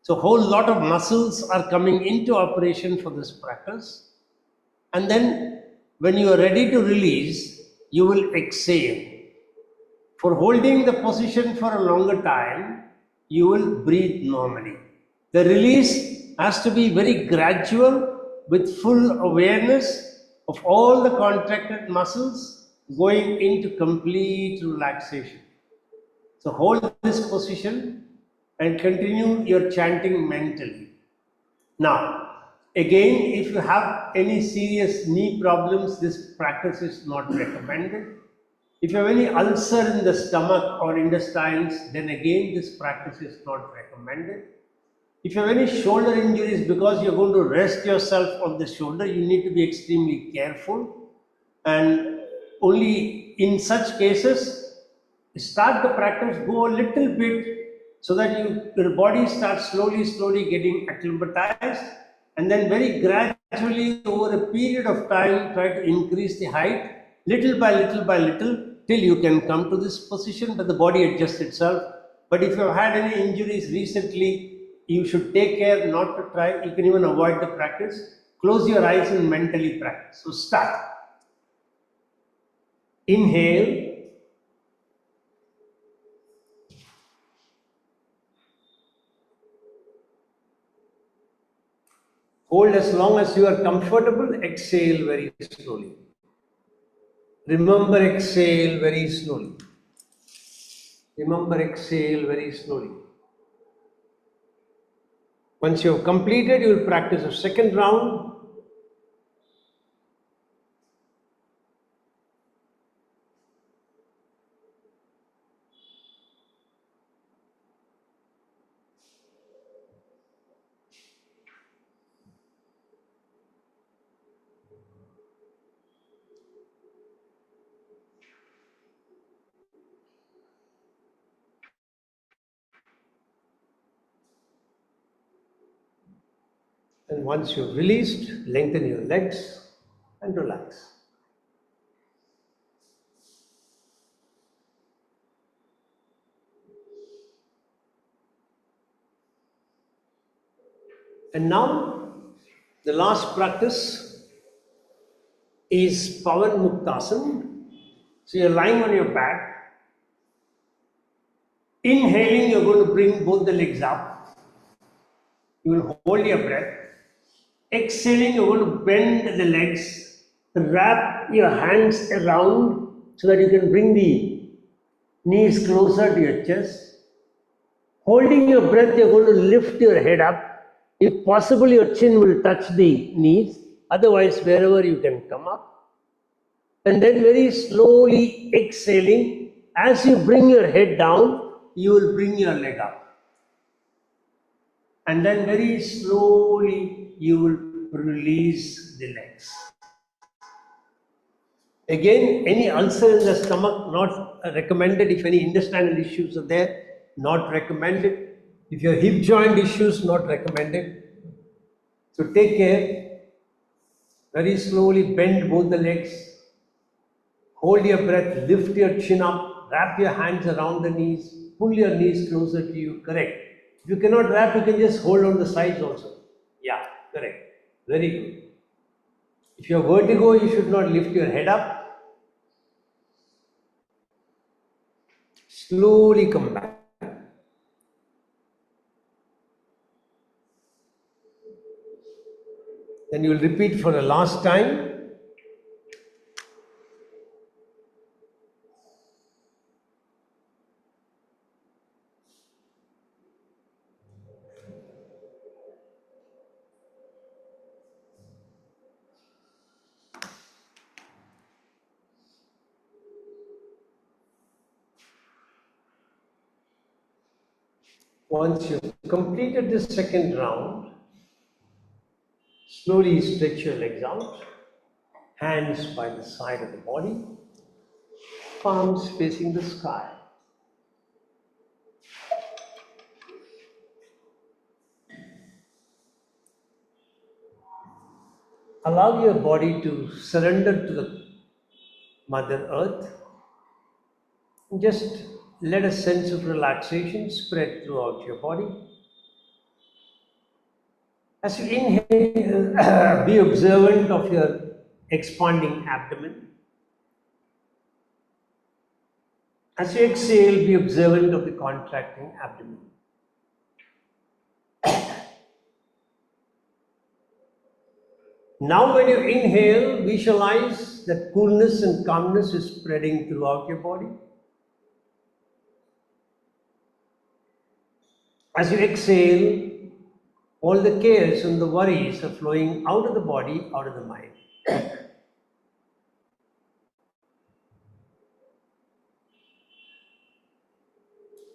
S1: So a whole lot of muscles are coming into operation for this practice. And then when you are ready to release, you will exhale. For holding the position for a longer time, you will breathe normally. The release has to be very gradual with full awareness of all the contracted muscles going into complete relaxation. So hold this position and continue your chanting mentally. Now, again, if you have any serious knee problems, this practice is not recommended. If you have any ulcer in the stomach or intestines, then again this practice is not recommended. If you have any shoulder injuries because you're going to rest yourself on the shoulder, you need to be extremely careful. And only in such cases, start the practice, go a little bit so that your body starts slowly getting acclimatized, and then very gradually over a period of time try to increase the height little by little till you can come to this position, but the body adjusts itself. But if you have had any injuries recently, you should take care not to try. You can even avoid the practice. Close your eyes and mentally practice. So start. Inhale. Hold as long as you are comfortable. Exhale very slowly. Remember, exhale very slowly. Remember, exhale very slowly. Once you have completed, you will practice a second round. And once you've released, lengthen your legs and relax. And now, the last practice is Pavan Muktasana. So you're lying on your back. Inhaling, you're going to bring both the legs up. You will hold your breath. Exhaling, you're going to bend the legs, wrap your hands around so that you can bring the knees closer to your chest. Holding your breath, you're going to lift your head up. If possible, your chin will touch the knees. Otherwise, wherever you can come up. And then very slowly exhaling. As you bring your head down, you will bring your leg up. And then very slowly, you will release the legs. Again, any ulcer in the stomach, not recommended. If any intestinal issues are there, not recommended. If your hip joint issues, not recommended. So take care. Very slowly bend both the legs. Hold your breath, lift your chin up, wrap your hands around the knees, pull your knees closer to you. Correct. If you cannot wrap, you can just hold on the sides also. Yeah, correct. Very good. If you have vertigo, you should not lift your head up. Slowly come back. Then you will repeat for the last time. Once you've completed this second round, slowly stretch your legs out, hands by the side of the body, palms facing the sky. Allow your body to surrender to the Mother Earth. Just let a sense of relaxation spread throughout your body. As you inhale, be observant of your expanding abdomen. As you exhale, be observant of the contracting abdomen. Now when you inhale, visualize that coolness and calmness is spreading throughout your body. As you exhale, all the cares and the worries are flowing out of the body, out of the mind.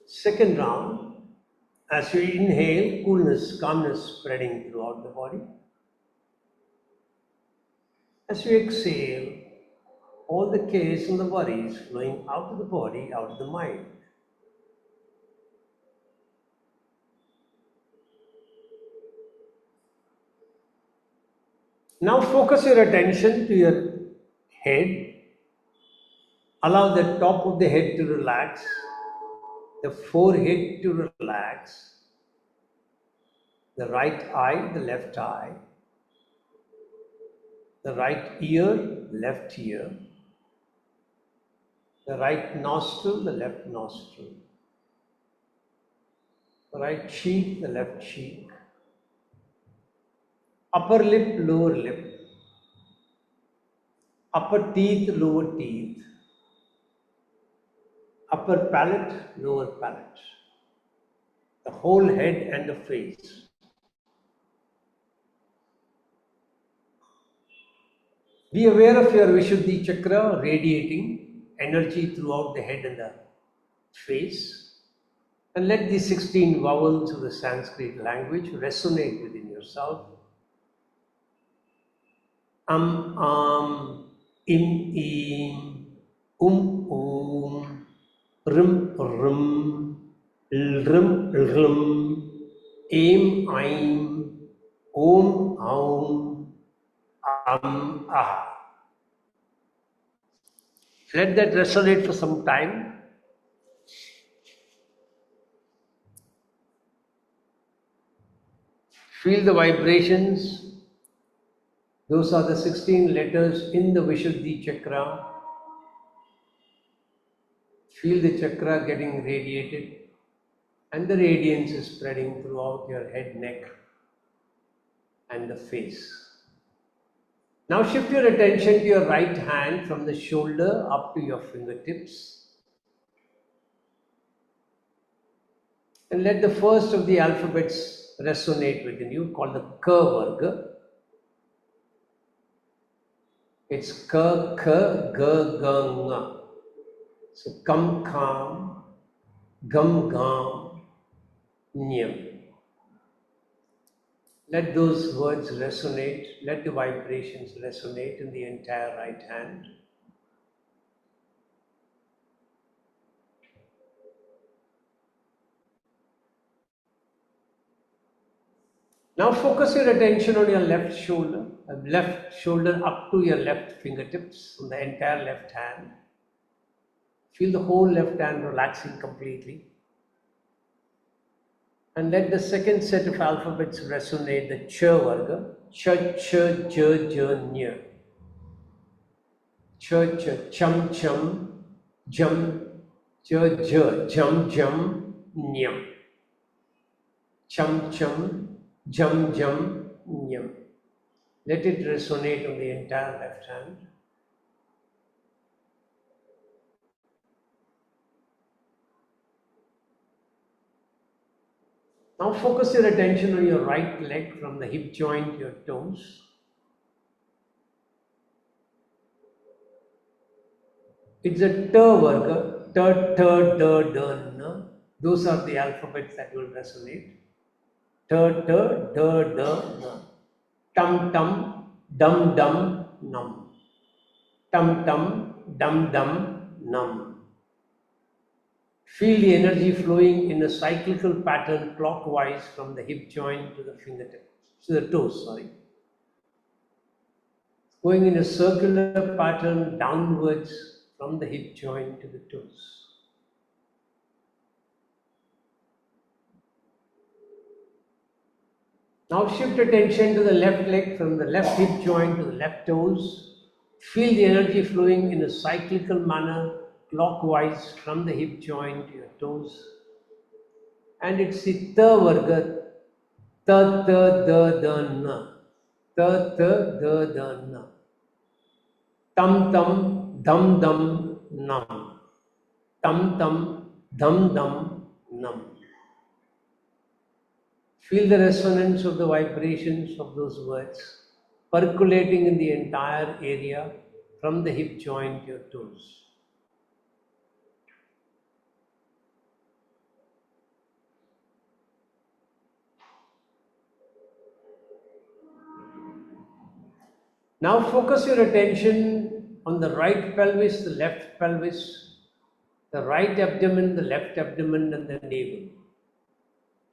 S1: Second round, as you inhale, coolness, calmness spreading throughout the body. As you exhale, all the cares and the worries flowing out of the body, out of the mind. Now focus your attention to your head. Allow the top of the head to relax, the forehead to relax, the right eye, the left eye, the right ear, left ear, the right nostril, the left nostril, the right cheek, the left cheek, upper lip, lower lip, upper teeth, lower teeth, upper palate, lower palate, the whole head and the face. Be aware of your Vishuddhi chakra radiating energy throughout the head and the face, and let the 16 vowels of the Sanskrit language resonate within yourself. Am, im, om, rim, lrim, aim, om, ah. Let that resonate for some time. Feel the vibrations. Those are the 16 letters in the Vishuddhi chakra. Feel the chakra getting radiated, and the radiance is spreading throughout your head, neck, and the face. Now shift your attention to your right hand from the shoulder up to your fingertips. And let the first of the alphabets resonate within you, called the K Varga. It's K, K, G, G, Ng. So Kam, Kam, Gam, Gam, Nyam. Let those words resonate, let the vibrations resonate in the entire right hand. Now focus your attention on your left shoulder up to your left fingertips, on the entire left hand. Feel the whole left hand relaxing completely. And let the second set of alphabets resonate, the Ch Varga, Ch, Ch, J, J, Nya. Ch, Ch, Chum, Chum, Jum, J, J, Jum, Jum, Nyam. Chum, Chum, Jum, Jum, Nyam. Let it resonate on the entire left hand. Now focus your attention on your right leg from the hip joint to your toes. It's a T Varga, T, T, D, D, N, Those are the alphabets that will resonate. T, T, D, D, N. Tum, tum, dum, dum, num. Tum, tum, dum, dum, num. Feel the energy flowing in a cyclical pattern clockwise from the hip joint to the fingertip, to the toes, sorry. Going in a circular pattern downwards from the hip joint to the toes. Now shift attention to the left leg from the left hip joint to the left toes. Feel the energy flowing in a cyclical manner clockwise from the hip joint to your toes. And it's the ta varga, ta ta da da na, ta ta da da na. Tam tam dum dum nam. Tam tam dum dum nam. Feel the resonance of the vibrations of those words percolating in the entire area from the hip joint to your toes. Now focus your attention on the right pelvis, the left pelvis, the right abdomen, the left abdomen, and the navel.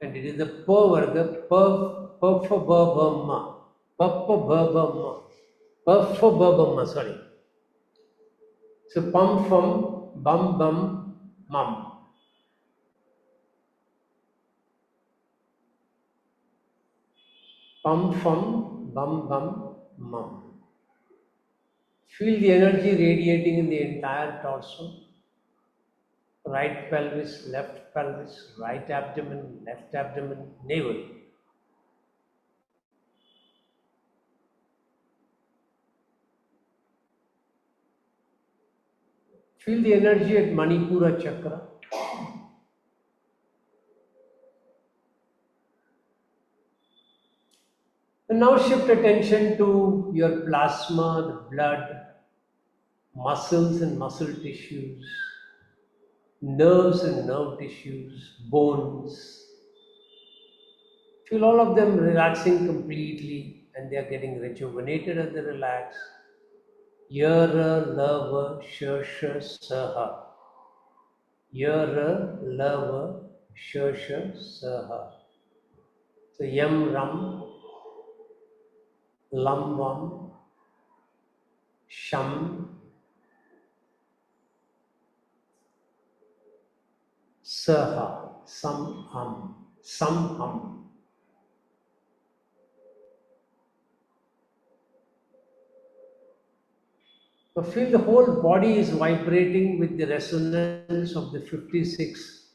S1: And it is the pa varga, pa for ba ba ma, pa ba ma, pa for ba ba ma, sorry. So pum fum, bum bum, mum. Pum fum, bum bum, mum. Feel the energy radiating in the entire torso. Right pelvis, left pelvis, right abdomen, left abdomen, navel. Feel the energy at Manipura chakra. And now shift attention to your plasma, the blood, muscles and muscle tissues, nerves and nerve tissues, bones. Feel all of them relaxing completely and they are getting rejuvenated as they relax. Yara, lava, shasha, saha. Yara, lava, shasha, saha. So yam, ram, lam, vam, sham, saha, sam, hum. So feel the whole body is vibrating with the resonance of the 56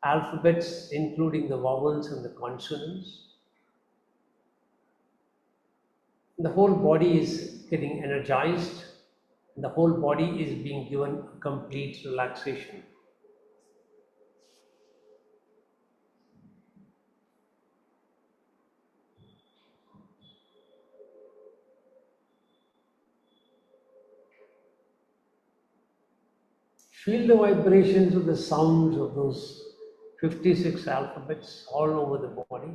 S1: alphabets, including the vowels and the consonants. The whole body is getting energized. The whole body is being given a complete relaxation. Feel the vibrations of the sounds of those 56 alphabets all over the body.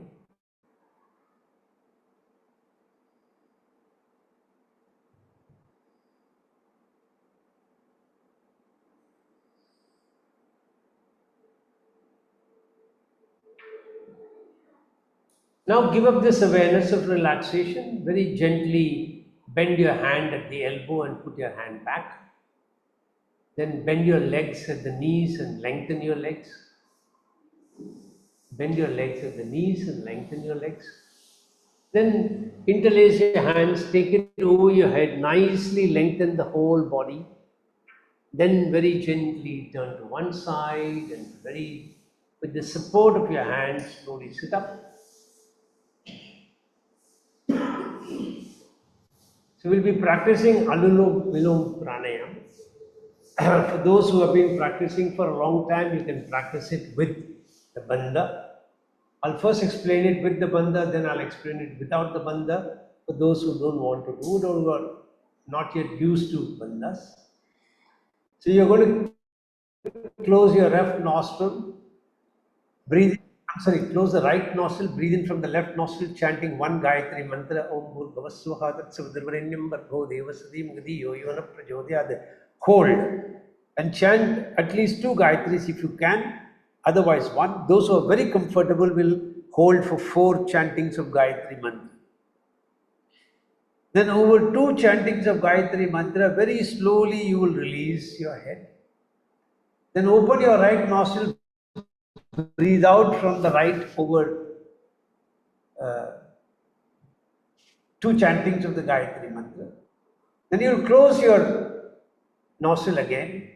S1: Now give up this awareness of relaxation. Very gently bend your hand at the elbow and put your hand back. Then bend your legs at the knees and lengthen your legs. Bend your legs at the knees and lengthen your legs. Then interlace your hands, take it over your head, nicely lengthen the whole body. Then very gently turn to one side and with the support of your hands, slowly sit up. So we'll be practicing Anulom Vilom Pranayam. For those who have been practicing for a long time, you can practice it with the bandha. I'll first explain it with the bandha, then I'll explain it without the bandha for those who don't want to do it or who are not yet used to bandhas. So you're going to close your left nostril Breathe in, I'm sorry, close the right nostril, breathe in from the left nostril, chanting one Gayatri mantra, Om Bhur Bhavaswaha Tatsavadharvarenyam Bhargo Devasadim Gadi Yoyona Prajodyad. Hold and chant at least 2 Gayatris if you can, otherwise one. Those who are very comfortable will hold for 4 chantings of Gayatri mantra. Then over 2 chantings of Gayatri mantra, very slowly you will release your head. Then open your right nostril, breathe out from the right over 2 chantings of the Gayatri mantra. Then you will close your nostril again,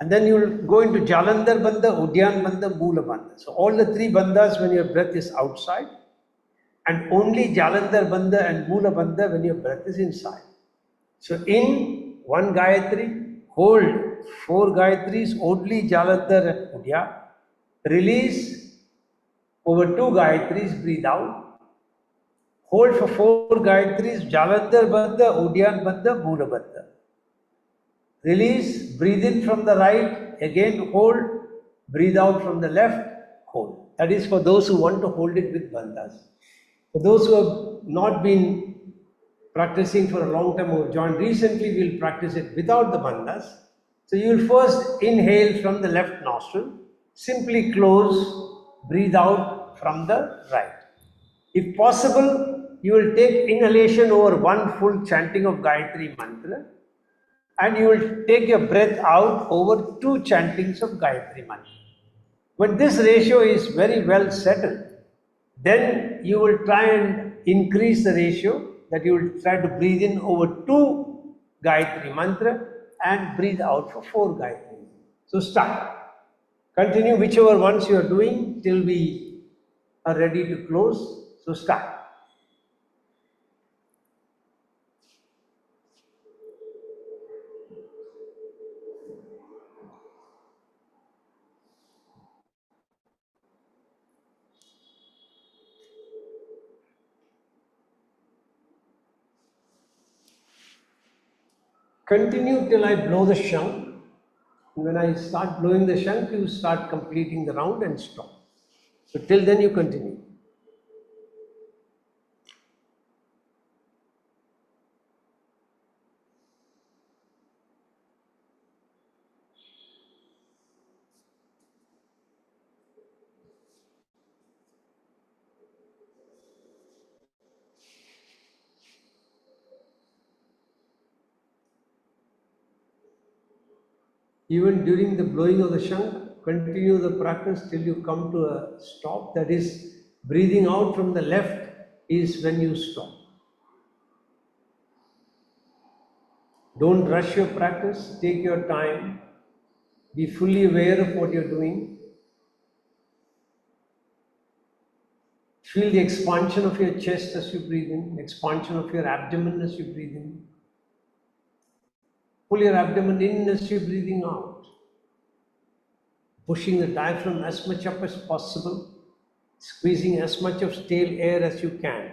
S1: and then you will go into Jalandhar Bandha, Udyan Bandha, Moola Bandha. So all the 3 bandhas when your breath is outside, and only Jalandhar Bandha and Moola Bandha when your breath is inside. So in 1 Gayatri, hold 4 Gayatris, only Jalandhar and Udyan. Release over 2 Gayatris, breathe out. Hold for 4 Gayatris, Jalandhar Bandha, Udyan Bandha, Moola Bandha. Release, breathe in from the right, again hold, breathe out from the left, hold. That is for those who want to hold it with bandhas. For those who have not been practicing for a long time or joined recently, we'll practice it without the bandhas. So you will first inhale from the left nostril, simply close, breathe out from the right. If possible, you will take inhalation over 1 full chanting of Gayatri mantra, and you will take your breath out over 2 chantings of Gayatri mantra. When this ratio is very well settled, then you will try and increase the ratio, that you will try to breathe in over 2 Gayatri mantra and breathe out for 4 Gayatri. So start. Continue whichever ones you are doing till we are ready to close. So start. Continue till I blow the shank. When I start blowing the shank, you start completing the round and stop. So till then you continue. Even during the blowing of the shank, continue the practice till you come to a stop. That is, breathing out from the left is when you stop. Don't rush your practice, take your time, be fully aware of what you're doing. Feel the expansion of your chest as you breathe in, expansion of your abdomen as you breathe in. Pull your abdomen in as you're breathing out. Pushing the diaphragm as much up as possible, squeezing as much of stale air as you can.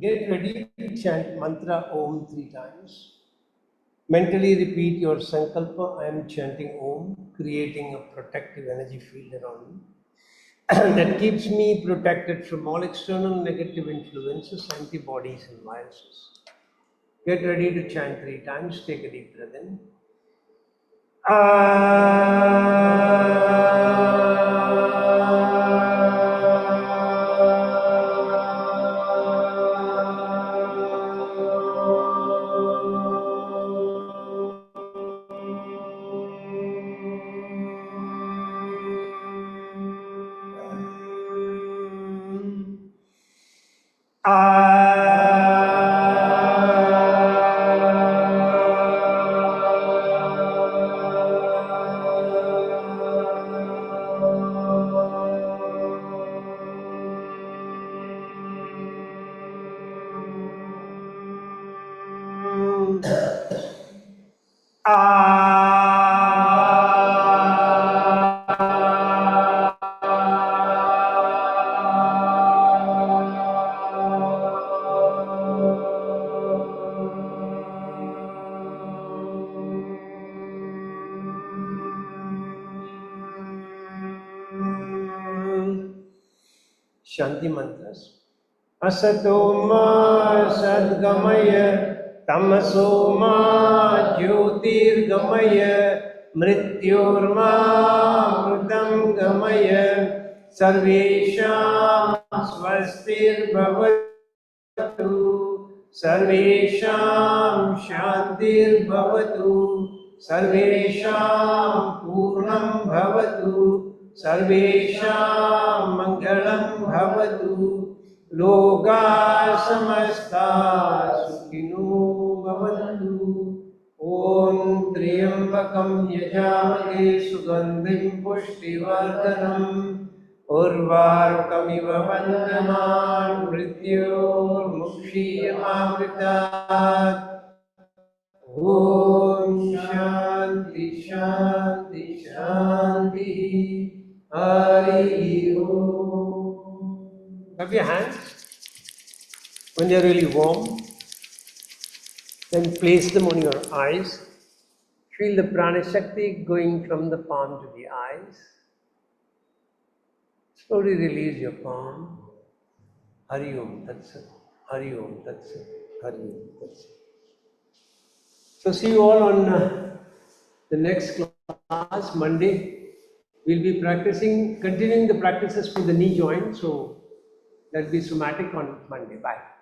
S1: Get ready to chant mantra Om 3 times. Mentally repeat your sankalpa. I am chanting Om, creating a protective energy field around me that keeps me protected from all external negative influences, antibodies, and viruses. Get ready to chant 3 times. Take a deep breath in. Shanti mantras. Asato ma sadgamaya, tamaso ma jyotirgamaya, mrityor ma mritam gamaya, sarvesham swastir bhavatu, sarvesham shantir bhavatu, sarvesham purnam bhavatu, sarvesham mangalam bhavatu, loka samasta sukhino bhavantu. Om Triambakam yajamake sugandhim pushtivardhanam urvarukamiva vandanan mrityor mukshiyamamritat. Om Shanti Shanti Shanti. Hari Om. Rub your hands when they're really warm. Then place them on your eyes. Feel the prana shakti going from the palm to the eyes. Slowly release your palm. Hari Om Tatsat. Hari Om Tatsat. Hari Om Tatsat. So see you all on the next class, Monday. We'll be continuing the practices for the knee joint. So that'll be somatic on Monday. Bye.